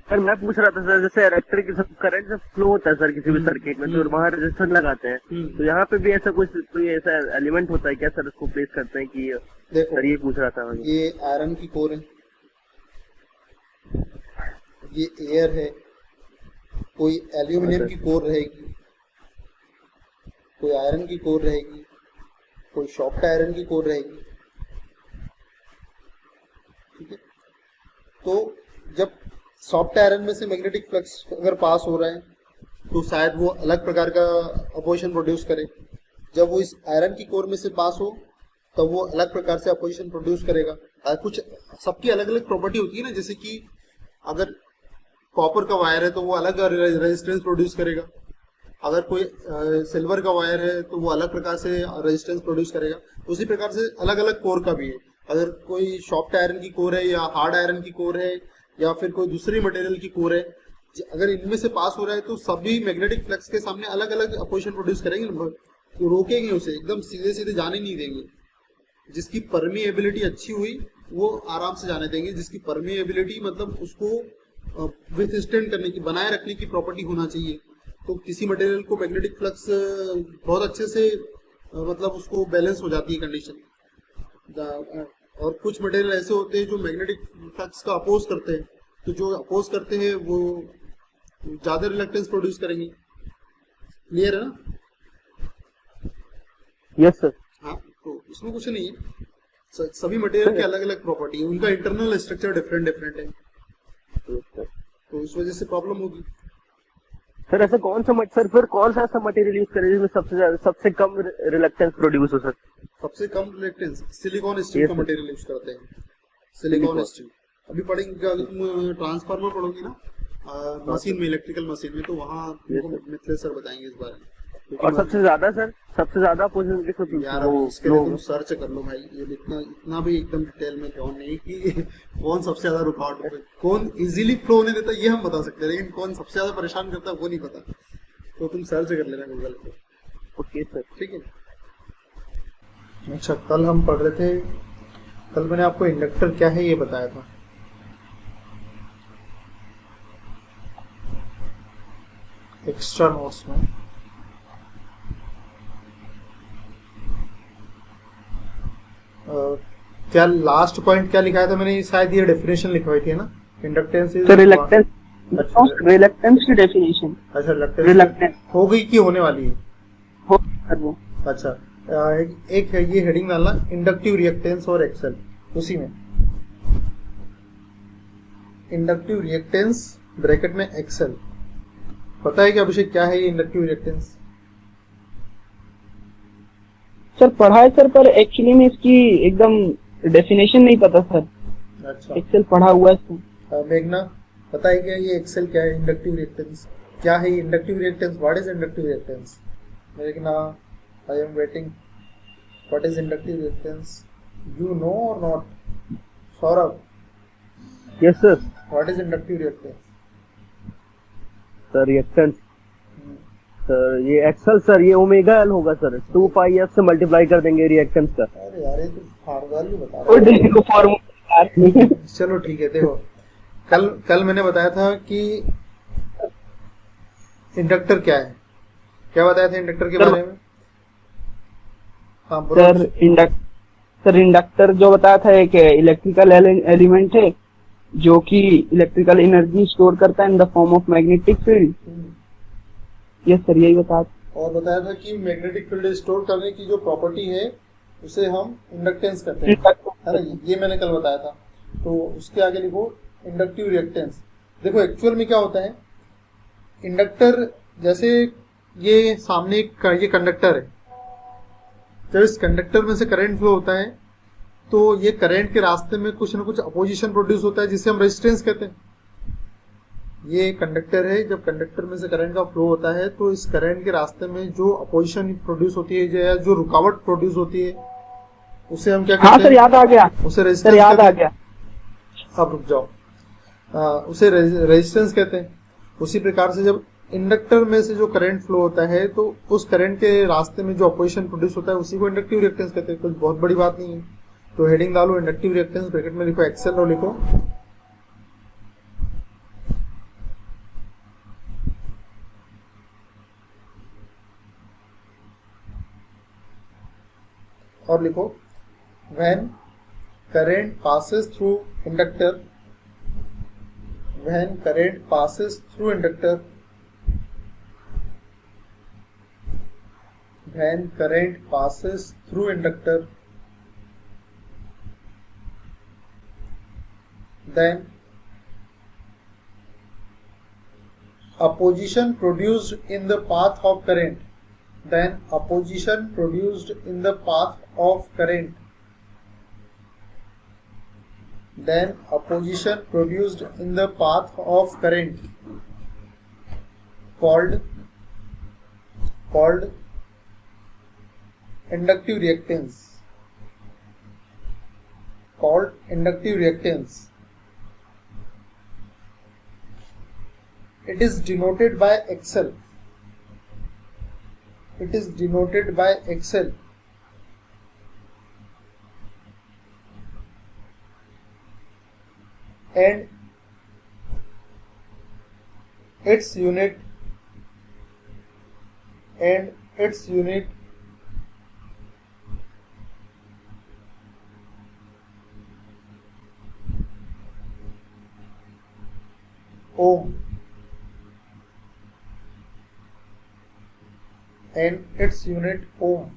सर मैं पूछ रहा था सर, जैसे इलेक्ट्रिक करंट जब फ्लो होता है सर किसी भी सर्किट में, तो वहाँ रेजिस्टेंस लगाते हैं, तो यहाँ पे भी ऐसा कुछ कोई ऐसा एलिमेंट होता है क्या सर, उसको प्लेस करते हैं कि? देखो सर ये पूछ रहा था मैं। ये आयरन की कोर है, ये एयर है, कोई एल्यूमिनियम की कोर रहेगी, कोई आयरन की कोर रहेगी, कोई सॉफ्ट आयरन की कोर रहेगी। ठीक है, तो जब सॉफ्ट आयरन में से मैग्नेटिक फ्लक्स अगर पास हो रहा है तो शायद वो अलग प्रकार का अपोजिशन प्रोड्यूस करे। जब वो इस आयरन की कोर में से पास हो तब वो अलग प्रकार से अपोजिशन प्रोड्यूस करेगा। कुछ सबकी अलग अलग प्रॉपर्टी होती है ना, जैसे कि अगर कॉपर का वायर है तो वो अलग रेजिस्टेंस प्रोड्यूस करेगा, अगर कोई सिल्वर का वायर है तो वो अलग प्रकार से रेजिस्टेंस प्रोड्यूस करेगा। उसी प्रकार से अलग अलग कोर का भी है। अगर कोई सॉफ्ट आयरन की कोर है या हार्ड आयरन की कोर है या फिर कोई दूसरी मटेरियल की कोर है, अगर इनमें से पास हो रहा है तो सभी मैग्नेटिक फ्लक्स के सामने अलग अलग अपोजिशन प्रोड्यूस करेंगे ना, तो रोकेंगे उसे, एकदम सीधे सीधे जाने नहीं देंगे। जिसकी परमीएबिलिटी अच्छी हुई वो आराम से जाने देंगे, जिसकी परमीएबिलिटी मतलब उसको विथस्टैंड करने की, बनाए रखने की प्रॉपर्टी होना चाहिए। तो किसी मटेरियल को मैग्नेटिक फ्लक्स बहुत अच्छे से मतलब उसको बैलेंस हो जाती है कंडीशन। और कुछ मटेरियल ऐसे होते हैं जो मैग्नेटिक फ्लक्स का अपोज करते हैं, तो जो अपोज करते हैं वो ज्यादा रिलक्टेंस प्रोड्यूस करेंगे। क्लियर है ना? Yes sir. हाँ, तो इसमें कुछ नहीं है, सभी मटेरियल की अलग अलग प्रॉपर्टी है, उनका इंटरनल स्ट्रक्चर डिफरेंट डिफरेंट है, तो इस वजह से प्रॉब्लम होगी। सर ऐसा कौन सा सर फिर कौन सा ऐसा मटेरियल यूज करें जिसमें सबसे कम रिलक्टेंस प्रोड्यूस हो सर? सबसे कम रिलक्टेंस सिलिकॉन स्टील का मटेरियल यूज करते हैं। सिलिकॉन स्टील अभी पढ़ेंगे, अगर तुम ट्रांसफार्मर पढ़ोगे ना मशीन में, इलेक्ट्रिकल मशीन में, तो वहाँ मिथिलेश सर बताएंगे इस बारे में। और सबसे ज्यादा सर, सबसे ज्यादा पोजीशन किसको? यार इसके लिए तुम सर्च कर लो भाई, ये इतना भी एकदम डिटेल में ध्यान नहीं कि कौन सबसे ज्यादा रुकावट होगा, कौन इजीली फ्लो होने देता है ये हम बता सकते हैं, लेकिन कौन सबसे ज्यादा परेशान करता है वो नहीं पता। तो तुम सर्च कर लेना गूगल पे। ओके सर, ठीक है। अच्छा, कल हम पढ़ रहे थे, कल मैंने आपको इंडक्टर क्या है ये बताया था। एक्स्ट्रा नोट्स में क्या लास्ट पॉइंट क्या लिखाया था मैंने? शायद ये डेफिनेशन लिखवाई थी ना, इंडक्टेंस इज रिलक्टेंस की डेफिनेशन। अच्छा, रिलक्टेंस हो गई कि होने वाली है? हो वो। अच्छा, एक है ये हेडिंग डालना, इंडक्टिव रिएक्टेंस और एक्सेल, उसी में इंडक्टिव रिएक्टेंस ब्रैकेट में एक्सेल। पता है क्या अभिषेक क्या है ये इंडक्टिव रिएक्टेंस? सर पढ़ा है सर, पर एक्चुअली में इसकी एकदम डेफिनेशन नहीं पता सर। अच्छा, एक्सेल पढ़ा हुआ है सर। मेघना पता है क्या ये एक्सेल क्या है? इंडक्टिव रिएक्टेंस क्या है? Inductive reactance, what is inductive reactance? मेघना, I am waiting. What is inductive reactance? You know और not? Saurabh? Yes sir. What is inductive reactance? Sir reactance sir ये एक्सल सर, ये ओमेगा एल होगा sir, 2 pi F से multiply कर देंगे reactance का। अरे यार ये तो फार्मूला बता वो रहा देखो फॉर्मूला। है। चलो ठीक है, देखो कल मैंने बताया था कि इंडक्टर क्या है, क्या बताया था इंडक्टर के बारे में? हाँ बोलो। सर इंडक्टर जो बताया था एक इलेक्ट्रिकल एलिमेंट है जो कि इलेक्ट्रिकल एनर्जी स्टोर करता है in the form of magnetic field. Yes sir, यही बताया। और बताया था कि मैग्नेटिक फील्ड स्टोर करने की जो प्रॉपर्टी है उसे हम इंडक्टेंस कहते हैं, है ना? ये मैंने कल बताया था। तो उसके आगे लिखो इंडक्टिव रिएक्टेंस। देखो एक्चुअल में क्या होता है, इंडक्टर जैसे ये सामने ये कंडक्टर है, जब इस कंडक्टर में से करंट फ्लो होता है तो ये करंट के रास्ते में कुछ ना कुछ अपोजिशन प्रोड्यूस होता है जिसे हम रेजिस्टेंस कहते हैं। ये कंडक्टर है, जब कंडक्टर में से करंट का फ्लो होता है तो इस करंट के रास्ते में जो अपोजिशन प्रोड्यूस होती है या जो रुकावट प्रोड्यूस होती है उसे हम क्या कहते हैं? हाँ सर याद आ गया, उसे सर रेजिस्टेंस याद आ कहते गया। हैं। अब रुक जाओ, उसे रेजिस्टेंस कहते हैं। उसी प्रकार से जब इंडक्टर में से जो करंट फ्लो होता है तो उस करंट के रास्ते में जो अपोजिशन प्रोड्यूस होता है उसी को इंडक्टिव रिएक्टेंस कहते हैं। कुछ बहुत बड़ी बात नहीं है। तो हेडिंग डालो इंडक्टिव रिएक्टेंस, ब्रैकेट में लिखो एक्सेल और लिखो और लिखो when current passes through inductor, when current passes through inductor, when current passes through inductor, then opposition produced in the path of current, then opposition produced in the path of current, then opposition produced in the path of current called inductive reactance, called inductive reactance. It is denoted by XL. It is denoted by XL. And its unit ohm, and its unit ohm.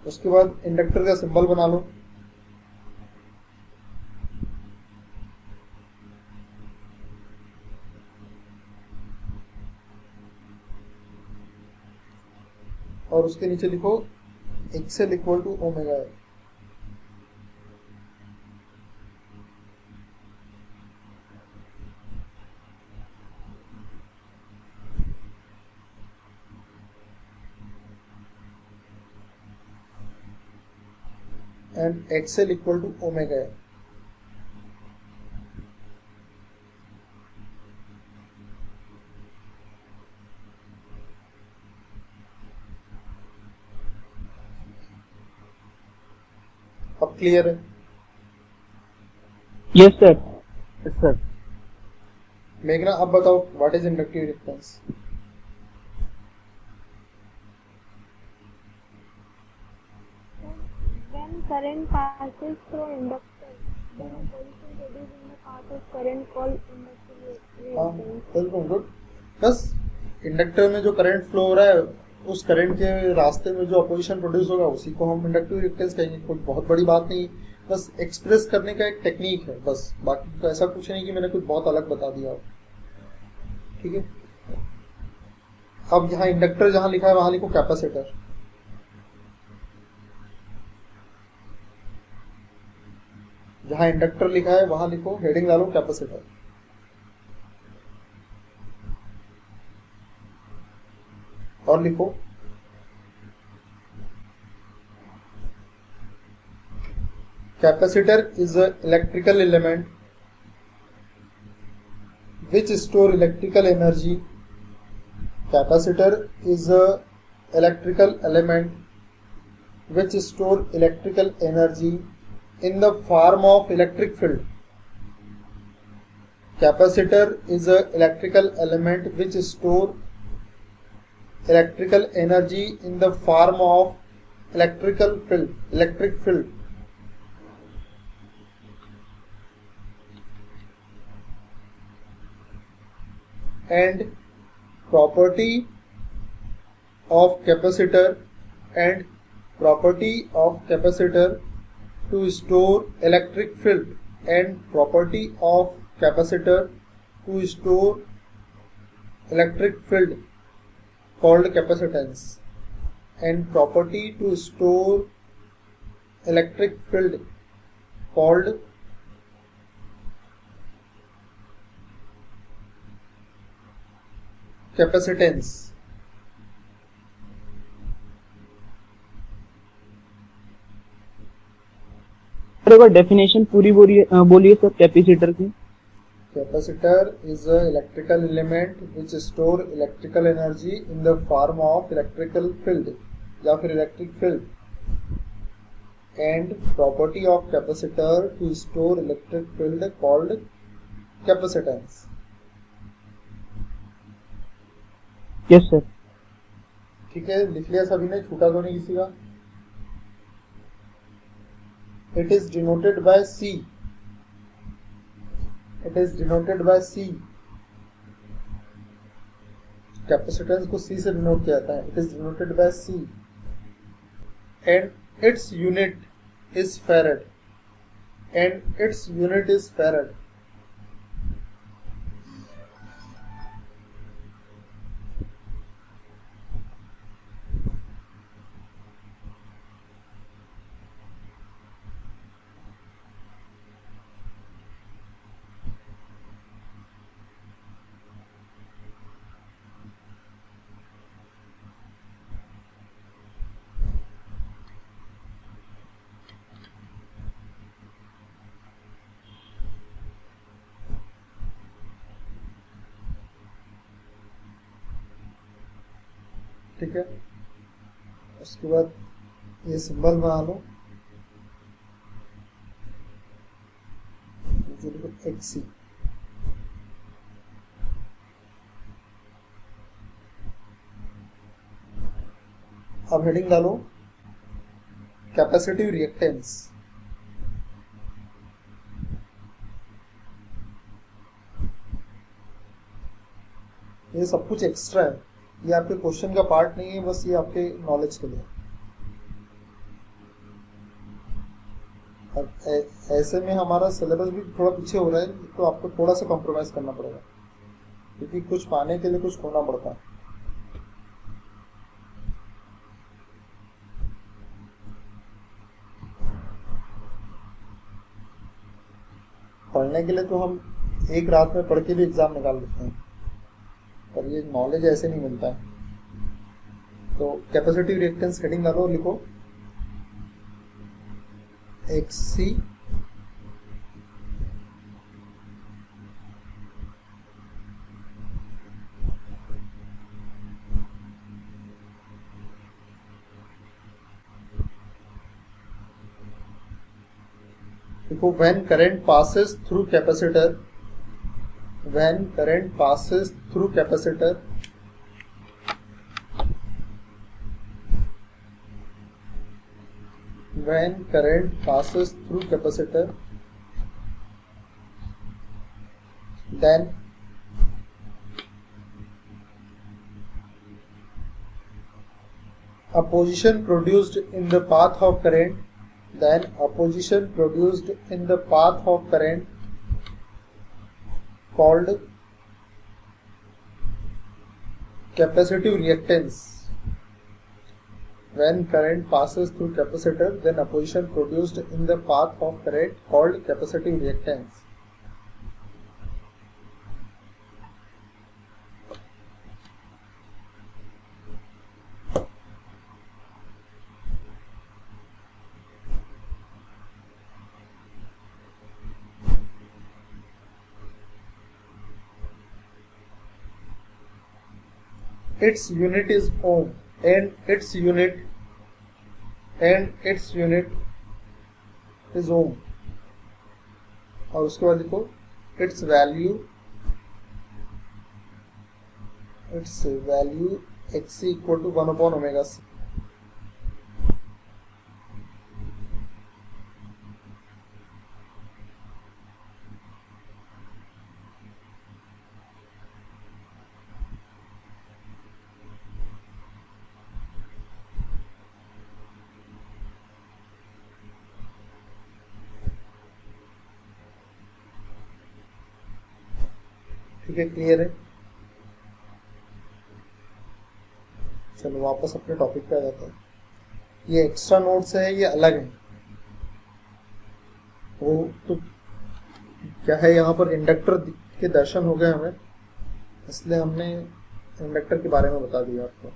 उसके बाद inductor का symbol बना लो। और उसके नीचे लिखो XL equal to omega L. and XL equal to omega L. अब clear है? Yes sir. सर मेघना अब बताओ what is inductive reactance? When current passes through inductor, then opposition produced in the path of current called inductive हाँ reactance. बिल्कुल good. बस inductor में जो करंट फ्लो हो रहा है उस करंट के रास्ते में जो अपोजिशन प्रोड्यूस होगा उसी को हम इंडक्टिव रिएक्टेंस कहेंगे। कोई बहुत बड़ी बात नहीं, बस एक्सप्रेस करने का एक टेक्निक है बस, बाकी तो ऐसा कुछ नहीं कि मैंने कुछ बहुत अलग बता दिया। ठीक है, अब यहाँ इंडक्टर जहाँ लिखा है वहां लिखो कैपेसिटर। जहाँ इंडक्टर लिखा है वहां लिखो, हेडिंग डालो कैपेसिटर। और लिखो capacitor is a electrical element which store electrical energy. Capacitor is a electrical element which store electrical energy in the form of electric field. Capacitor is a electrical element which store electrical energy in the form of electric field. And property of capacitor to store electric field, and property of capacitor to store electric field called capacitance, and property to store electric field called capacitance. Sir एक बार definition पूरी बोलिए sir capacitor की। Capacitor is an electrical element which store electrical energy in the form of electrical field या फिर electric field, and property of capacitor to store electric field called capacitance. Yes sir. ठीक है, लिख लिया सभी ने, छूटा तो नहीं किसी का। It is denoted by C. Capacitance को C से डिनोट किया जाता है। It is denoted by C, and its unit is farad. ठीक है, उसके बाद ये सिंबल बना लो, XC। अब हेडिंग डालो कैपेसिटिव रिएक्टेंस। ये सब कुछ एक्स्ट्रा है, ये आपके क्वेश्चन का पार्ट नहीं है, बस ये आपके नॉलेज के लिए। और ऐसे में हमारा सिलेबस भी थोड़ा पीछे हो रहा है, तो आपको थोड़ा सा कॉम्प्रोमाइज करना पड़ेगा, क्योंकि कुछ पाने के लिए कुछ खोना पड़ता है। पढ़ने के लिए तो हम एक रात में पढ़ के भी एग्जाम निकाल लेते हैं, पर ये नॉलेज ऐसे नहीं मिलता है। तो कैपेसिटिव रिएक्टेंस हेडिंग डालो, लिखो XC देखो, when current passes through capacitor, when current passes through capacitor, when current passes through capacitor, then a position produced in the path of current, then a position produced in the path of current called capacitive reactance. When current passes through capacitor, then a position produced in the path of current called capacitive reactance. its unit is ohm and its unit is ohm, और उसके बाद देखो its value xc equal to 1 upon omega c. ठीक है, clear है। चलो वापस अपने टॉपिक पे आ जाते हैं। ये एक्स्ट्रा नोट्स है, ये अलग है। वो तो क्या है, यहाँ पर इंडक्टर के दर्शन हो गए हमें, इसलिए हमने इंडक्टर के बारे में बता दिया आपको।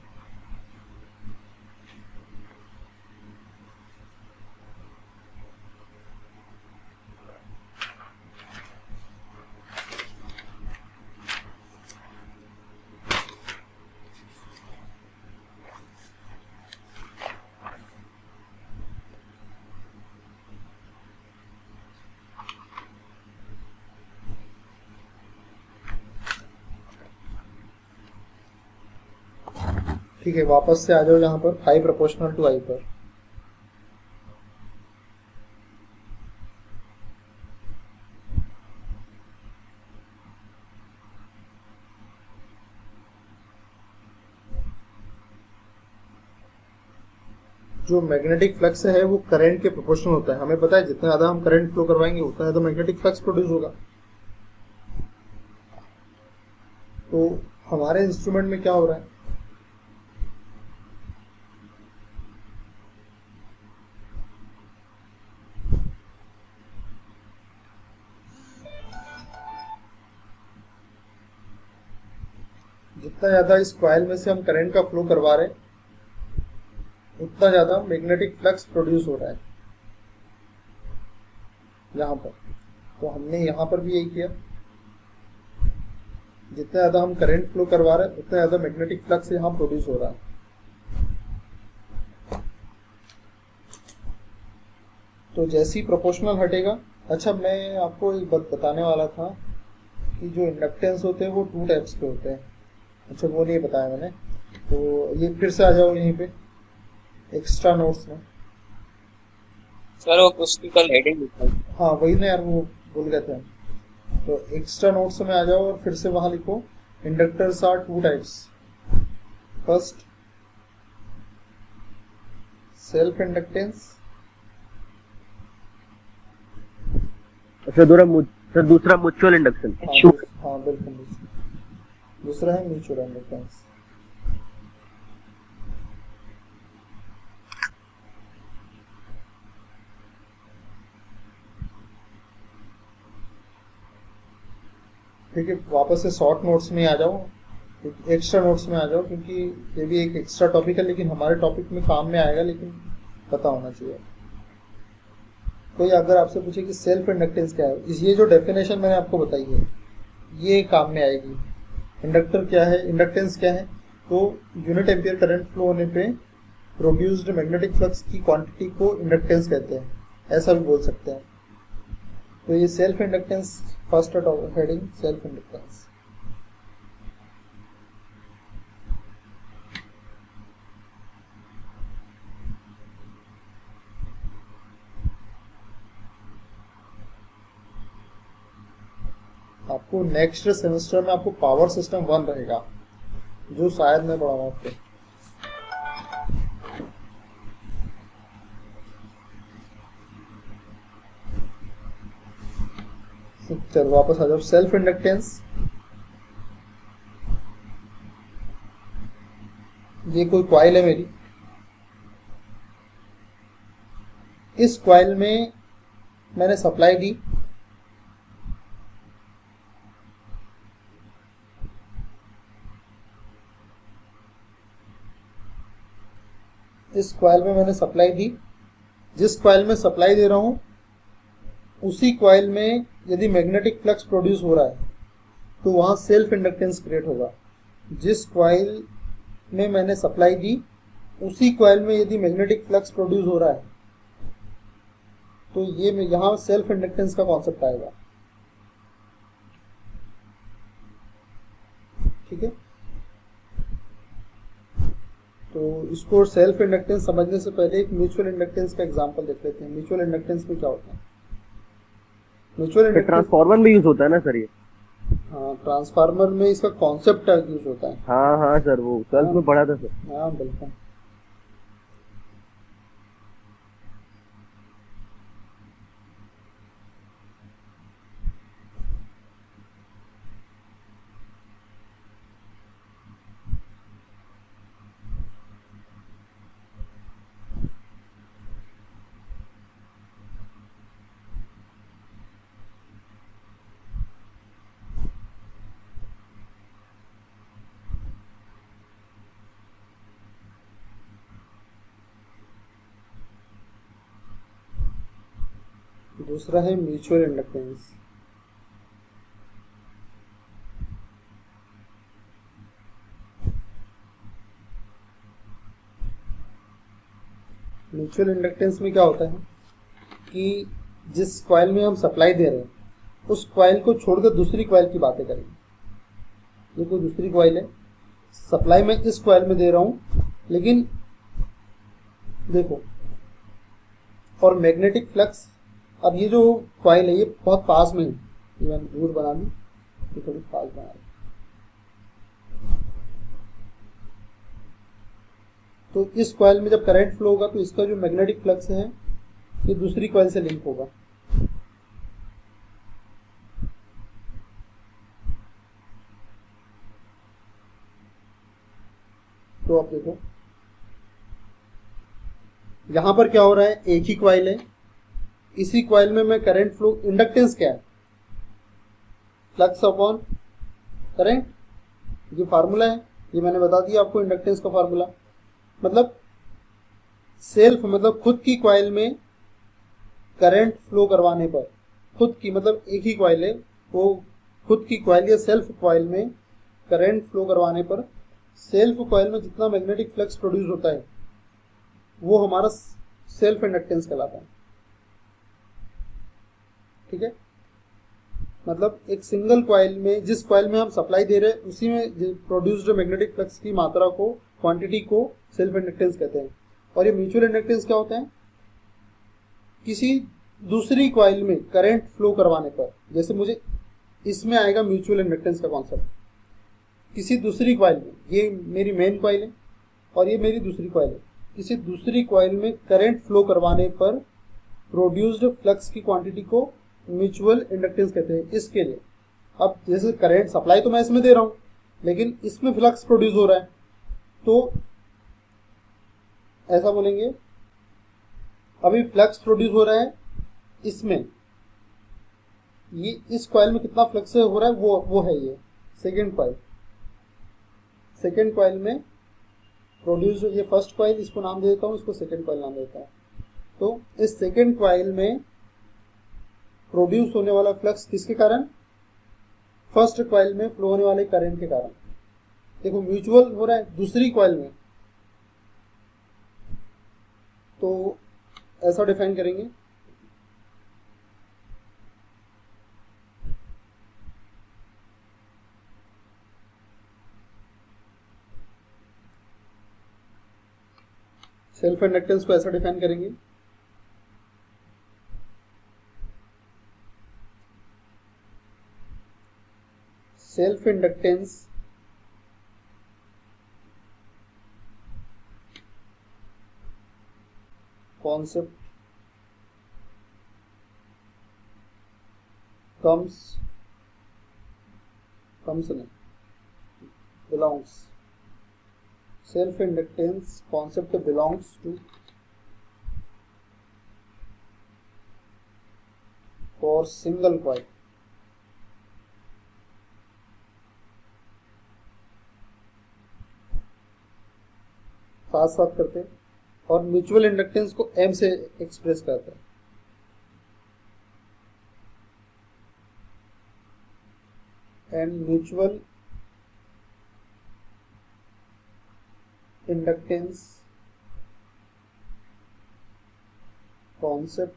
ठीक है, वापस से आ जाओ यहाँ पर फाई प्रोपोर्शनल टू आई पर। जो मैग्नेटिक फ्लक्स है वो करंट के प्रोपोर्शनल होता है। हमें पता है जितना ज्यादा हम करंट फ्लो करवाएंगे उतना ज्यादा मैग्नेटिक फ्लक्स प्रोड्यूस होगा। तो हमारे इंस्ट्रूमेंट में क्या हो रहा है, जितना ज्यादा इस कॉइल में से हम करंट का फ्लो करवा रहे हैं उतना ज्यादा मैग्नेटिक फ्लक्स प्रोड्यूस हो रहा है यहाँ पर। तो हमने यहाँ पर भी यही किया, जितना ज्यादा हम करंट फ्लो करवा रहे हैं उतना ज्यादा मैग्नेटिक फ्लक्स यहाँ प्रोड्यूस हो रहा है। तो जैसे ही प्रोपोर्शनल हटेगा, अच्छा मैं आपको एक बात बताने वाला था कि जो इंडक्टेंस होते हैं वो 2 टाइप्स के होते हैं। अच्छा वो नहीं बताया मैंने, तो ये फिर से आ जाओ यहीं पे एक्स्ट्रा नोट्स में। सर वो उसकी कल हेडिंग लिखा है। हाँ वही ना यार, वो भूल गए थे हम। तो एक्स्ट्रा नोट्स में आ जाओ और फिर से वहां लिखो inductors are 2 types. First self inductance, अच्छा दूसरा म्यूचुअल इंडक्शन। हाँ बिल्कुल, दूसरा है म्यूचुअल इंडक्टेंस। ठीक है, वापस से शॉर्ट नोट्स में आ जाओ, एक्स्ट्रा नोट्स में आ जाओ, क्योंकि ये भी एक एक्स्ट्रा टॉपिक है लेकिन हमारे टॉपिक में काम में आएगा, लेकिन पता होना चाहिए। कोई अगर आपसे पूछे कि सेल्फ इंडक्टेंस क्या है, ये जो डेफिनेशन मैंने आपको बताई है ये काम में आएगी। इंडक्टर क्या है, इंडक्टेंस क्या है, तो यूनिट एम्पियर करंट फ्लो होने पे प्रोड्यूस्ड मैग्नेटिक फ्लक्स की क्वांटिटी को इंडक्टेंस कहते हैं, ऐसा भी बोल सकते हैं। तो ये self inductance, first heading self inductance. आपको नेक्स्ट सेमेस्टर में आपको पावर सिस्टम 1 रहेगा, जो शायद मैं पढ़ाऊँ आपको। चलो वापस आ जाओ, सेल्फ इंडक्टेंस। ये कोई कॉइल है मेरी, इस कॉइल में मैंने सप्लाई दी, इस कॉइल में मैंने सप्लाई दी। जिस कॉइल में सप्लाई दे रहा हूं उसी कॉइल में यदि मैग्नेटिक फ्लक्स प्रोड्यूस हो रहा है तो वहां सेल्फ इंडक्टेंस क्रिएट होगा। जिस कॉइल में मैंने सप्लाई दी, उसी कॉइल में यदि मैग्नेटिक फ्लक्स प्रोड्यूस हो रहा है तो ये यहाँ सेल्फ इंडक्टेंस का कॉन्सेप्ट आएगा। ठीक है, तो इसको सेल्फ इंडक्टेंस समझने से पहले एक म्यूचुअल इंडक्टेंस का एग्जांपल देख लेते हैं। म्यूचुअल इंडक्टेंस में क्या होता है? म्यूचुअल इंडक्टेंस ट्रांसफार्मर में यूज होता है ना सर ये? हाँ, ट्रांसफार्मर में इसका कॉन्सेप्ट यूज होता है। हाँ हाँ सर, वो ट्वेल्थ में पढ़ा था सर। हाँ बिल्कुल। दूसरा है म्यूचुअल इंडक्टेंस। म्यूचुअल इंडक्टेंस में क्या होता है कि जिस कॉइल में हम सप्लाई दे रहे हैं उस कॉइल को छोड़कर दूसरी कॉइल की बातें करेंगे। ये कोई दूसरी कॉइल है, सप्लाई मैं इस कॉइल में दे रहा हूं, लेकिन देखो, और मैग्नेटिक फ्लक्स, अब ये जो कॉइल है ये बहुत पास में है, ये मैंने दूर बना दी, ये थोड़ी पास बना दी। तो इस कॉइल में जब करंट फ्लो होगा तो इसका जो मैग्नेटिक फ्लक्स है ये दूसरी कॉइल से लिंक होगा। तो आप देखो यहां पर क्या हो रहा है, एक ही कॉइल है, इसी कॉइल में मैं करंट फ्लो, इंडक्टेंस क्या है? फ्लक्स अपॉन करंट, ये फार्मूला है, ये मैंने बता दिया आपको इंडक्टेंस का फार्मूला। मतलब सेल्फ, मतलब खुद की कॉइल में करंट फ्लो करवाने पर, खुद की मतलब एक ही कॉइल है, वो खुद की कॉइल या सेल्फ कॉइल में करंट फ्लो करवाने पर सेल्फ कॉइल में जितना मैग्नेटिक फ्लक्स प्रोड्यूस होता है वो हमारा सेल्फ इंडक्टेंस कहलाता है। ठीक है, मतलब एक सिंगल कॉइल में, जिस कॉइल में हम सप्लाई दे रहे हैं उसी में प्रोड्यूस्ड मैग्नेटिक फ्लक्स की मात्रा को, क्वांटिटी को सेल्फ इंडक्टेंस कहते हैं। और ये म्यूचुअल इंडक्टेंस क्या होता है? किसी दूसरी कॉइल में करंट फ्लो करवाने पर, जैसे मुझे इसमें आएगा म्यूचुअल इंडक्टेंस का कॉन्सेप्ट, किसी दूसरी कॉइल में, ये मेरी मेन कॉइल है और ये मेरी दूसरी कॉइल है, किसी दूसरी कॉइल में करंट फ्लो करवाने पर प्रोड्यूस्ड फ्लक्स की क्वांटिटी को म्यूचुअल इंडक्टेंस कहते हैं। इसके लिए अब जैसे करंट सप्लाई तो मैं इसमें दे रहा हूं, लेकिन इसमें फ्लक्स प्रोड्यूस हो रहा है, तो ऐसा बोलेंगे, अभी फ्लक्स प्रोड्यूस हो रहा है इसमें, ये इस कॉइल में कितना फ्लक्स हो रहा है वो है ये सेकेंड कॉइल। सेकेंड कॉइल में प्रोड्यूस, ये फर्स्ट कॉइल, इसको नाम दे देता हूँ, इसको सेकेंड कॉइल नाम देता हूँ। तो इस सेकेंड कॉइल में प्रोड्यूस होने वाला फ्लक्स किसके कारण? फर्स्ट कॉइल में फ्लो होने वाले करंट के कारण। देखो म्यूचुअल हो रहा है दूसरी कॉइल में, तो ऐसा डिफाइन करेंगे, सेल्फ इंडक्टेंस को ऐसा डिफाइन करेंगे, self inductance concept belongs, self inductance concept belongs to for single coil। साथ साथ करते हैं, और म्यूचुअल इंडक्टेंस को M से एक्सप्रेस करते हैं। And mutual inductance concept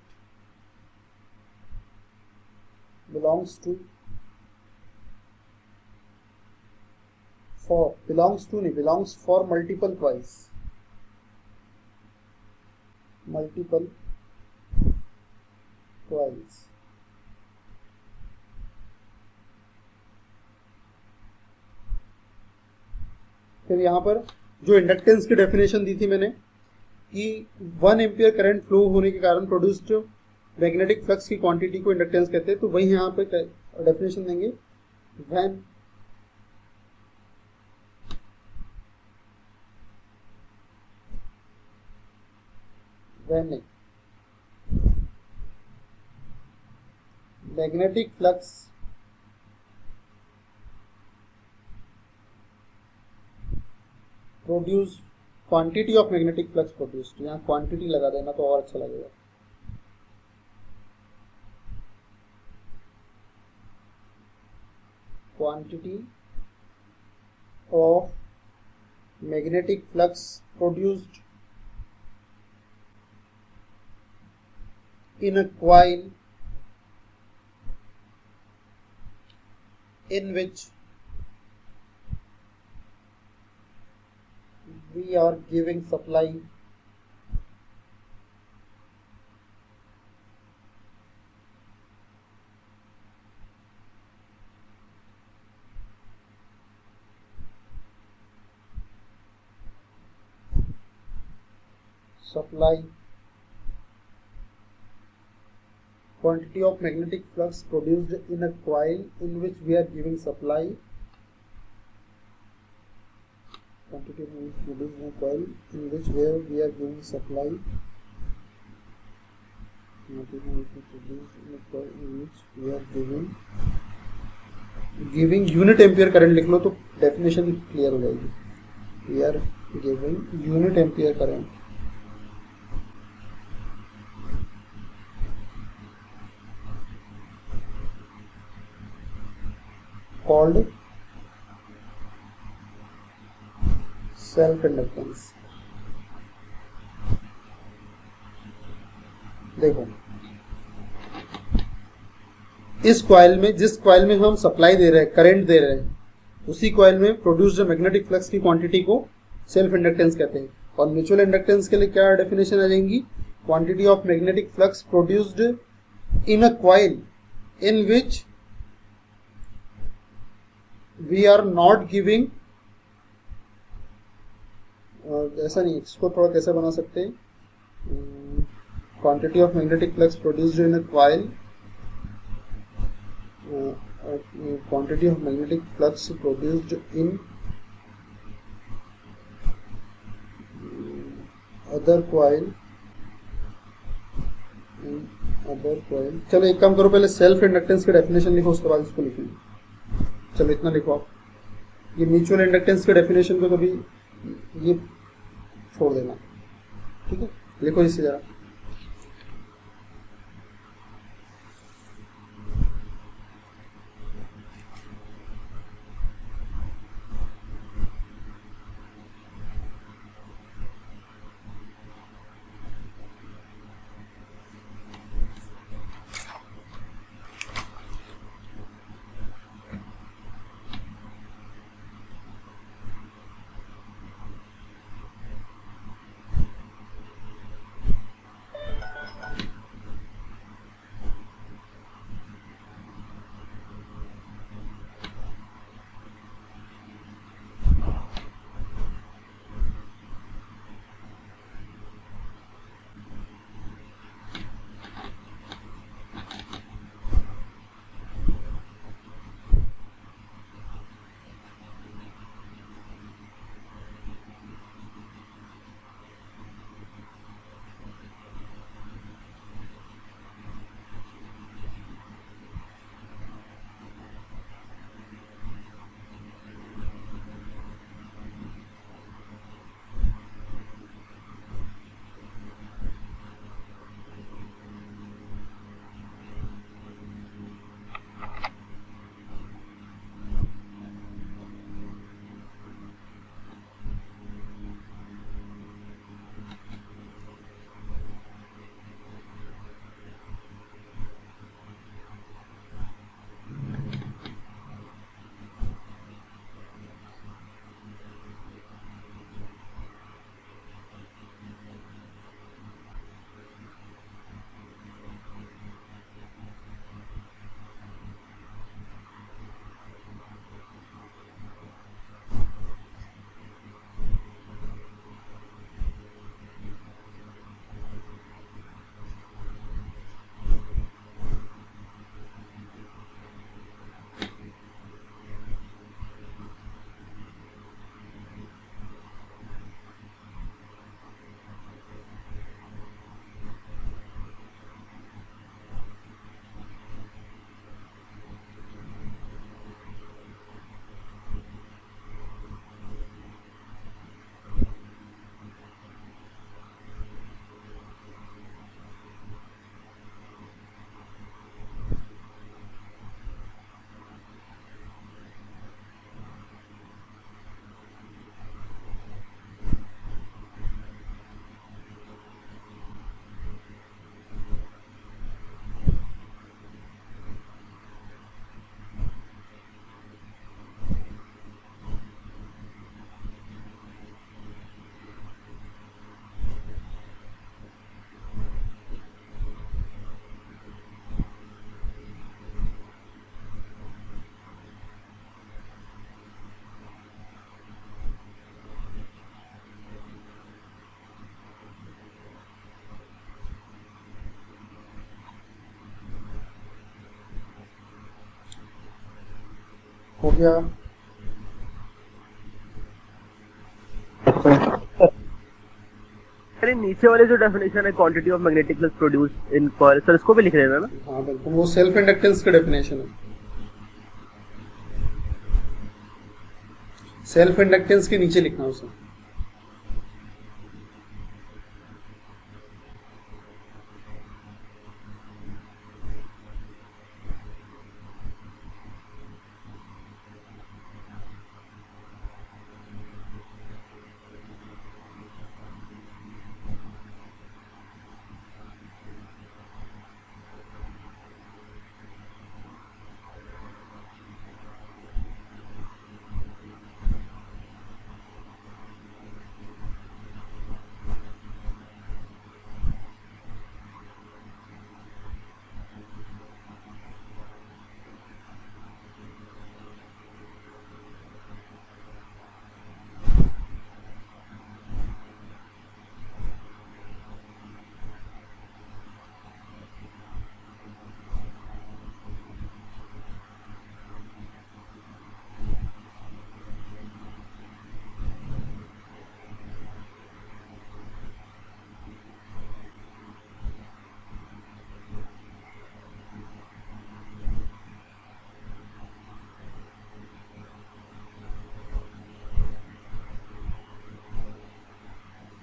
belongs to for multiple coils. फिर यहाँ पर जो इंडक्टेंस की डेफिनेशन दी थी मैंने कि 1 एम्पियर करंट फ्लो होने के कारण प्रोड्यूस्ड मैग्नेटिक फ्लक्स की क्वांटिटी को इंडक्टेंस कहते हैं, तो वही यहाँ पे डेफिनेशन देंगे when magnetic flux produce quantity of magnetic flux produced, यहाँ क्वांटिटी लगा देना तो और अच्छा लगेगा. Quantity of magnetic flux produced in a coil in which we are giving supply quantity of magnetic flux produced in a coil in which we are giving supply, quantity of magnetic produced in a coil in which we are giving supply, giving unit ampere current लिख लो तो definition clear हो जाएगी. We are giving unit ampere current called self inductance. देखो इस coil में, जिस coil में हम सप्लाई दे रहे हैं, करंट दे रहे हैं, उसी कॉइल में प्रोड्यूस्ड मैग्नेटिक फ्लक्स की क्वांटिटी को सेल्फ इंडक्टेंस कहते हैं. और म्यूचुअल इंडक्टेंस के लिए क्या डेफिनेशन आ जाएंगी? Quantity of magnetic flux produced in a coil in which we are not giving, ऐसा नहीं, इसको थोड़ा कैसे बना सकते हैं? Quantity of magnetic flux produced in a coil, quantity of magnetic flux produced in other coil. चलो एक काम करो, पहले सेल्फ इंडक्टेंस की डेफिनेशन लिखो, उसके बाद इसको लिखेंगे. चलो इतना लिखो आप. ये म्यूचुअल इंडक्टेंस के डेफिनेशन को कभी ये छोड़ देना, ठीक है? लिखो इसे जरा. हो गया। अरे नीचे वाले जो डेफिनेशन है quantity of magnetic flux produce in coil, sir इसको भी लिख लेना ना। हाँ बिल्कुल, वो सेल्फ इंडक्टेंस का डेफिनेशन है। सेल्फ इंडक्टेंस के नीचे लिखना उसे।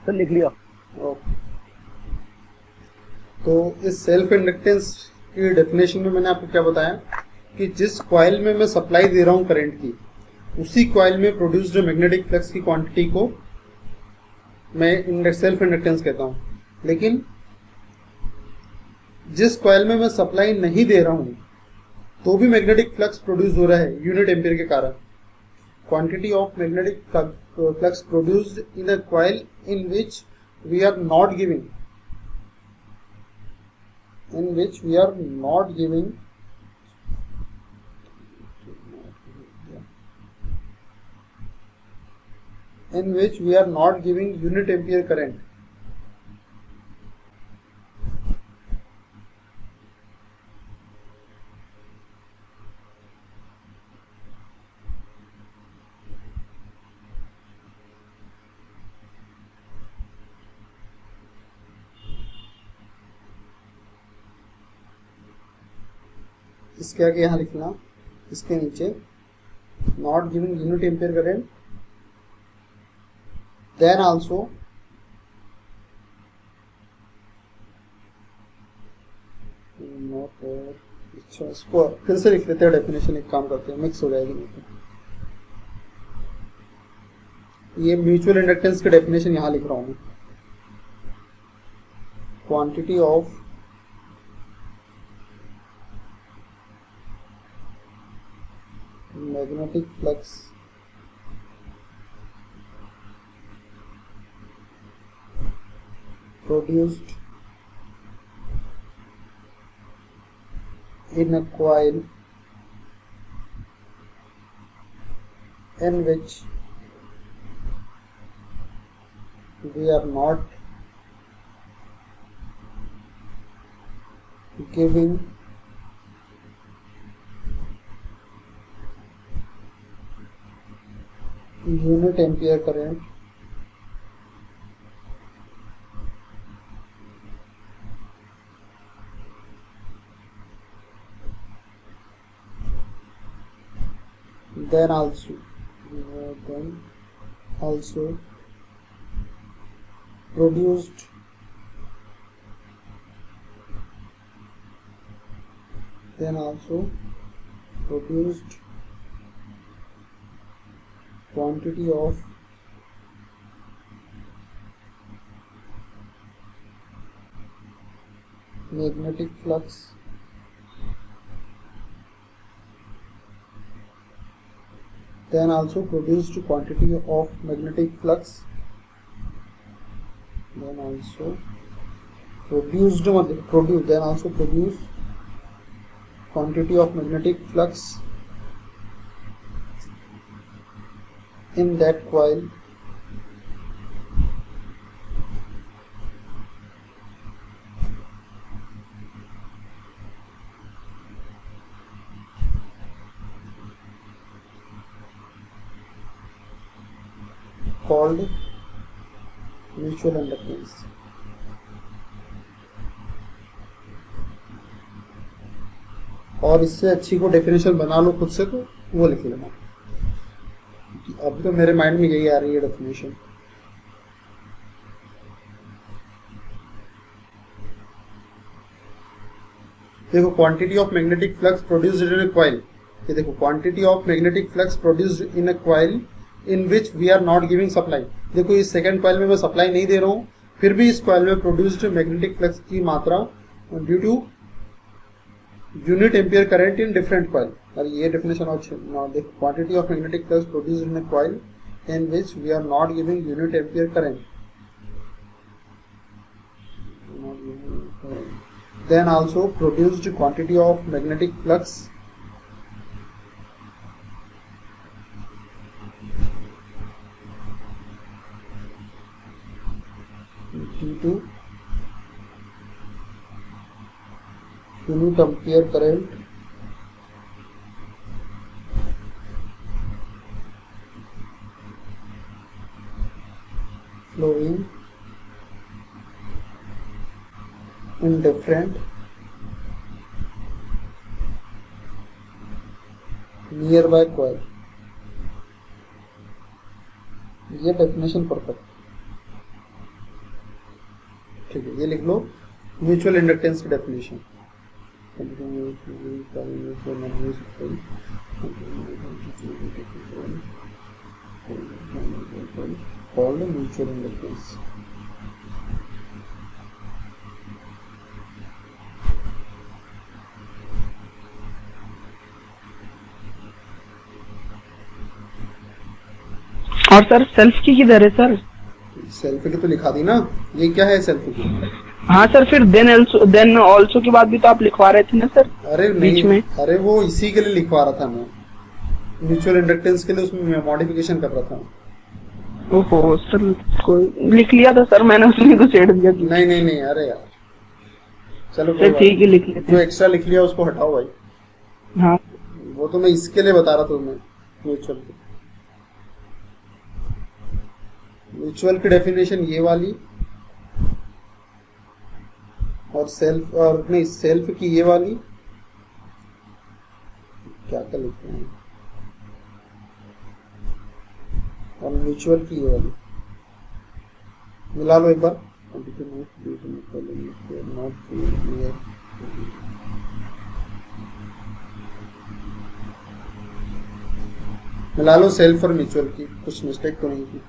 सर लिख लिया। ओके। तो इस सेल्फ इंडक्टेंस की डेफिनेशन में मैंने आपको क्या बताया कि जिस कॉइल में मैं सप्लाई दे रहा हूं करंट की, उसी कॉइल में प्रोड्यूस्ड मैग्नेटिक फ्लक्स की क्वांटिटी को मैं सेल्फ इंडक्टेंस कहता हूं। लेकिन जिस कॉइल में मैं सप्लाई नहीं दे रहा हूं तो भी मैग्नेटिक फ्लक्स प्रोड्यूस हो रहा है यूनिट एम्पियर के कारण। Quantity of magnetic flux produced in a coil in which we are not giving in which we are not giving unit ampere current, इसके आगे यहाँ लिखना, इसके नीचे not giving unit ampere current, then also not. अच्छा, इसको फिर से लिख लेते हैं डेफिनेशन, एक काम करते हैं, मिक्स हो जाएगी नहीं तो। ये म्यूचुअल इंडक्टेंस के डेफिनेशन यहाँ लिख रहा हूँ मैं। Quantity of magnetic flux produced in a coil in which we are not giving unit ampere current, then also produced quantity of magnetic flux then also produced quantity of magnetic flux then also produced then also produce quantity of magnetic flux in that coil called mutual inductance. और इससे अच्छी को definition बना लो खुद से तो वो लिख लेना। अब तो मेरे माइंड में यही आ रही है डेफिनेशन। देखो quantity of magnetic flux produced in a coil, ये देखो quantity of magnetic flux produced in a coil in which we are not giving supply. देखो इस सेकंड कॉइल में मैं सप्लाई नहीं दे रहा हूँ, फिर भी इस कॉइल में प्रोड्यूस्ड मैग्नेटिक फ्लक्स की मात्रा due to unit ampere current in different coil. और ये डेफिनेशन और देखो quantity of magnetic flux produced in a coil in which we are not giving unit ampere current. Then also produced quantity of magnetic flux due to unit ampere current flowing in different nearby coil. ये definition perfect, ठीक है, ये लिख लो mutual inductance की definition. called mutual inductance. और sir self की किधर है सर? सेल्फ की तो लिखा दी ना, ये क्या है सेल्फ की? हाँ सर, फिर देन ऑल्सो की बात भी तो आप लिखवा रहे थे ना सर? अरे बीच में, अरे वो इसी के लिए लिखवा रहा था मैं, म्यूचुअल इंडक्टेंस के लिए उसमें मॉडिफिकेशन कर रहा था। ओहो सर, कोई लिख लिया था सर मैंने, उसमें कुछ ऐड दिया। नहीं नहीं नहीं, अरे यार चलो ठीक है, लिख लेते। जो एक्स्ट्रा लिख लिया उसको हटाओ भाई। हाँ वो तो मैं इसके लिए बता रहा था तुम्हें, म्यूचुअल की डेफिनेशन ये वाली, और सेल्फ, और नहीं सेल्फ की ये वाली, क्या क्या लिखते हैं, और म्यूचुअल की ये वाली मिला लो एक बार। मिला लो सेल्फ और म्यूचुअल की, कुछ मिस्टेक तो नहीं की।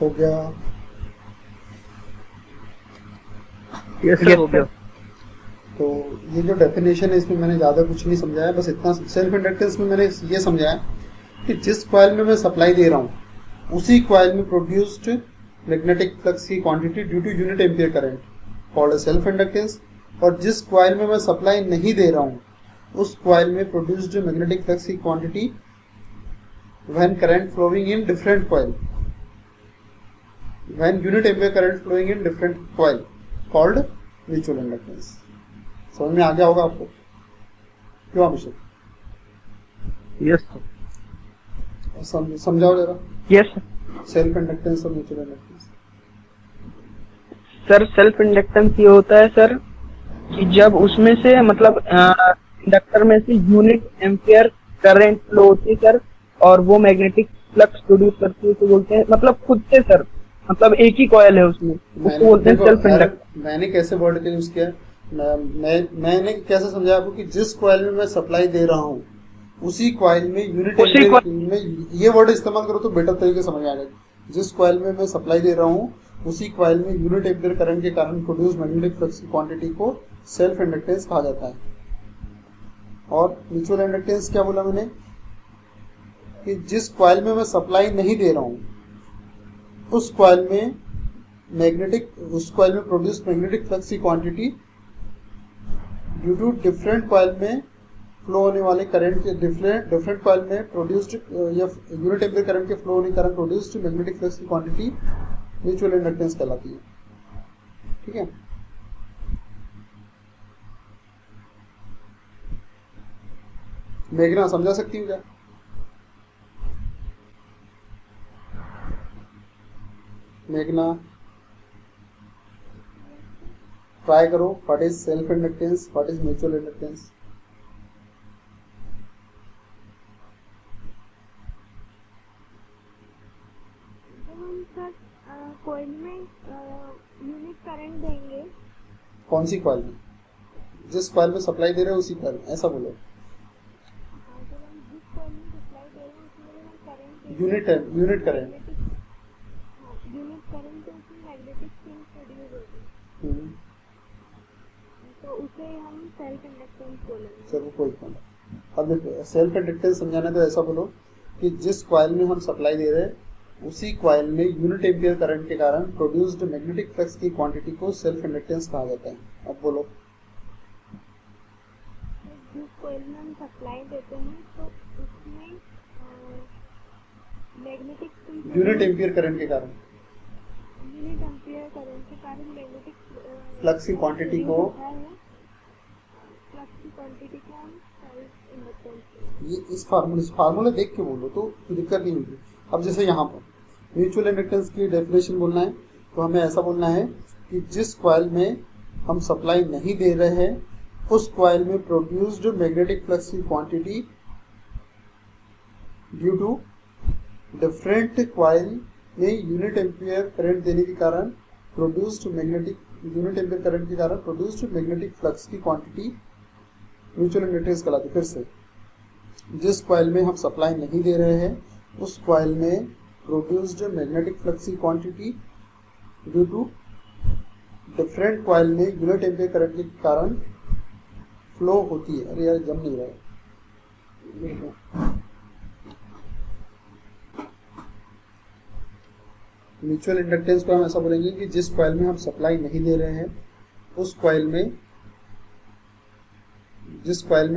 हो गया। यस सर, हो गया। तो ये जो डेफिनेशन है इसमें मैंने ज़्यादा कुछ नहीं समझाया, बस इतना सेल्फ इंडक्टेंस में मैंने ये समझाया कि जिस कॉइल में मैं सप्लाई दे रहा हूँ उसी कॉइल में प्रोड्यूस्ड मैग्नेटिक फ्लक्स की quantity due to unit ampere current called self inductance, और जिस कॉइल में मैं सप्लाई नहीं दे रहा हूँ उस कॉइल में प्रोड्यूस्ड मैग्नेटिक फ्लक्स की quantity when current flowing in different coil, when unit ampere current flowing in different coil called mutual inductance. समझ में आ गया होगा आपको? क्यों अभिषेक? यस समझाओ जरा। यस सेल्फ इंडक्टेंस और mutual inductance. Sir, self inductance ये होता है सर कि जब उसमें से मतलब इंडक्टर में से यूनिट एम्पियर करंट फ्लो होती है सर, और वो मैग्नेटिक फ्लक्स प्रोड्यूस करती है, तो बोलते हैं मतलब खुद से सर, मतलब एक ही कॉइल है उसमें, उसको बोलते हैं सेल्फ इंडक्टेंस। मैंने कैसे वर्ड का यूज किया, मैंने कैसे समझाया आपको कि जिस कॉइल में मैं सप्लाई दे रहा हूँ उसी कॉइल में यूनिट एम्पियर में, ये वर्ड इस्तेमाल करो तो बेटर तरीके समझ में आ जाएगा। जिस कॉइल में मैं सप्लाई दे रहा हूँ उसी कॉइल में यूनिट एम्पियर करंट के कारण प्रोड्यूस मैग्नेटिक फ्लक्स की क्वांटिटी को सेल्फ इंडक्टेंस कहा जाता है। और म्यूचुअल इंडक्टेंस क्या बोला मैंने कि जिस कॉइल में मैं सप्लाई नहीं दे रहा हूँ उस कॉइल में प्रोड्यूस मैग्नेटिक फ्लक्स की quantity due to different coil में फ्लो होने वाले करंट के डिफरेंट कॉइल में प्रोड्यूस्ड या यूनिट एम्पियर करंट के फ्लो होने के कारण प्रोड्यूस्ड मैग्नेटिक फ्लक्स की क्वांटिटी म्यूचुअल इंडक्टेंस कहलाती है। ठीक है, मेघना समझा सकती हूँ क्या? मेघना ट्राई करो, what is self inductance, what is mutual inductance? हम सर कॉइल में यूनिट करंट देंगे। कौन सी कॉइल में? जिस कॉइल में सप्लाई दे रहे हो उसी कॉइल में, ऐसा बोलो। जब हम जिस कॉइल में सप्लाई दे रहे हैं उसमें हम current unit current unit current तो उसमें मैग्नेटिक फील्ड प्रोड्यूस होगी, तो उसे हम सेल्फ इंडक्टेंस बोलेंगे। चलो कोई बात। अब देखो, सेल्फ इंडक्टेंस समझाना तो ऐसा बोलो कि जिस कॉइल में हम सप्लाई दे रहे हैं उसी कॉइल में यूनिट एम्पियर करंट के कारण प्रोड्यूस्ड मैग्नेटिक फ्लक्स की क्वांटिटी को सेल्फ इंडक्टेंस कहा जाता है। अब बोलो। जिस कॉइल में हम सप्लाई देते हैं तो उसमें magnetic field unit ampere current के कारण मैग्नेटिक फ्लक्स की क्वांटिटी को हम सेल्फ इंडक्टेंस। ये इस फार्मूले देख के बोलो तो दिक्कत नहीं होगी। अब जैसे यहाँ पर म्यूचुअल इंडक्टेंस की डेफिनेशन बोलना है तो हमें ऐसा बोलना है कि जिस कॉइल में हम सप्लाई नहीं दे रहे हैं उस कॉइल में प्रोड्यूस्ड मैग्नेटिक फ्लक्स की quantity due to different coil में यूनिट एम्पियर करंट देने के कारण प्रोड्यूस्ड मैग्नेटिक फ्लक्स की क्वांटिटी म्यूचुअल इंडक्टेंस कहलाती है। फिर से, जिस कॉइल में हम सप्लाई नहीं दे रहे हैं उस कॉइल में प्रोड्यूस्ड मैग्नेटिक फ्लक्स की quantity due to different coil में यूनिट एम्पियर करंट के कारण फ्लो होती है। अरे यार जम नहीं रहा है। म्यूचुअल इंडक्टेंस को हम ऐसा बोलेंगे कि जिस कॉइल में हम सप्लाई नहीं दे रहे हैं उस कॉइल में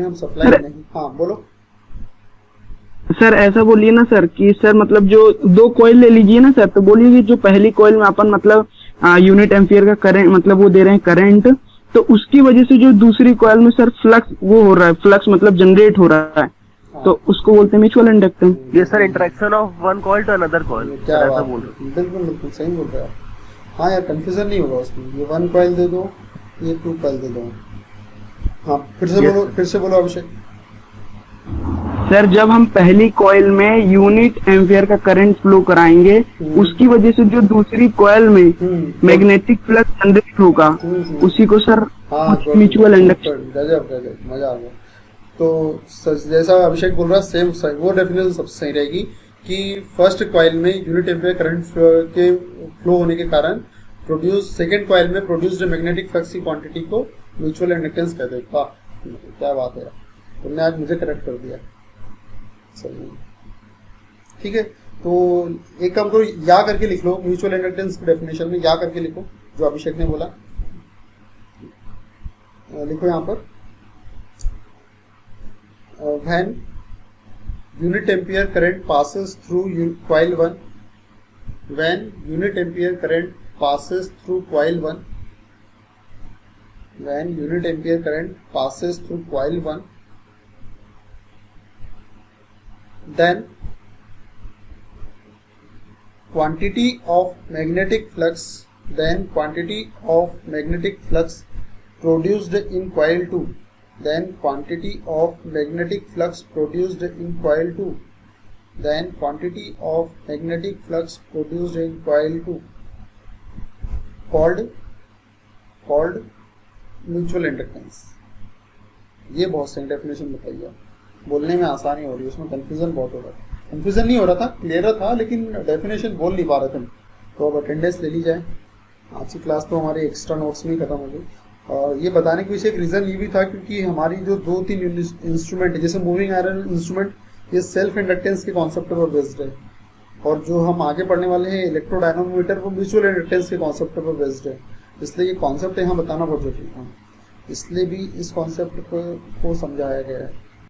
हम सप्लाई नहीं, हाँ बोलो सर। ऐसा बोलिए ना सर कि सर मतलब जो दो कॉइल ले लीजिए ना सर, तो बोलिए कि जो पहली कॉइल में अपन मतलब यूनिट एम्पियर का करंट मतलब वो दे रहे हैं करंट, तो उसकी वजह से जो दूसरी कॉइल में सर फ्लक्स वो हो रहा है, फ्लक्स मतलब जनरेट हो रहा है, तो उसको बोलते हैं म्यूचुअल इंडक्टेंस। ये sir interaction of one coil to another coil, क्या ऐसा बोल रहे हो? बिल्कुल सही बोल रहे हो। हाँ यार कंफ्यूजन नहीं होगा उसमें। ये वन कॉइल दे दो, ये टू कॉइल दे दो। हाँ फिर से बोलो अभिषेक। सर जब हम पहली कॉइल में यूनिट एम्पियर का करंट फ्लो कराएंगे उसकी वजह से जो दूसरी कॉइल में मैग्नेटिक फ्लक्स जनरेट होगा उसी को सर म्यूचुअल इंडक्टेंस। गजब मजा आ गया। तो जैसा अभिषेक बोल रहा है सेम वो डेफिनेशन सबसे सही रहेगी कि फर्स्ट कॉइल में यूनिट एम्पियर करंट के फ्लो होने के कारण प्रोड्यूस सेकेंड कॉइल में प्रोड्यूस्ड मैग्नेटिक फ्लक्स की क्वांटिटी को म्यूचुअल इंडक्टेंस कहते हैं। वाह, क्या बात है, तुमने आज मुझे करेक्ट कर दिया। सही, ठीक है। तो एक काम करो, या करके लिख लो, म्यूचुअल इंडक्टेंस की डेफिनेशन में या करके लिखो जो अभिषेक ने बोला। लिखो यहाँ पर, when unit ampere current passes through coil 1, when unit ampere current passes through coil 1, when unit ampere current passes through coil 1, then quantity of magnetic flux produced in coil 2, then quantity of magnetic flux produced in coil 2, then quantity of magnetic flux produced in coil 2 called mutual inductance। ये बहुत सही definition बताई है, बोलने में आसानी हो रही है, उसमें कंफ्यूजन बहुत हो रहा था। कंफ्यूजन नहीं हो रहा था, क्लियर था, लेकिन डेफिनेशन बोल नहीं पा रहे थे। तो अब अटेंडेंस ले ली जाए। आज की क्लास तो हमारी एक्स्ट्रा नोट्स में खत्म हो गई। और ये बताने के पीछे एक रीज़न ये भी था क्योंकि हमारी जो 2-3 इंस्ट्रूमेंट जैसे मूविंग आयरन इंस्ट्रूमेंट, ये सेल्फ इंडक्टेंस के कॉन्सेप्ट पर बेस्ड है, और जो हम आगे पढ़ने वाले हैं इलेक्ट्रोडायनोमीटर, वो म्यूचुअल इंडक्टेंस के कॉन्सेप्ट पर बेस्ड है। इसलिए ये कॉन्सेप्ट यहाँ बताना बहुत जरूरी था, इसलिए भी इस कॉन्सेप्ट को समझाया गया है।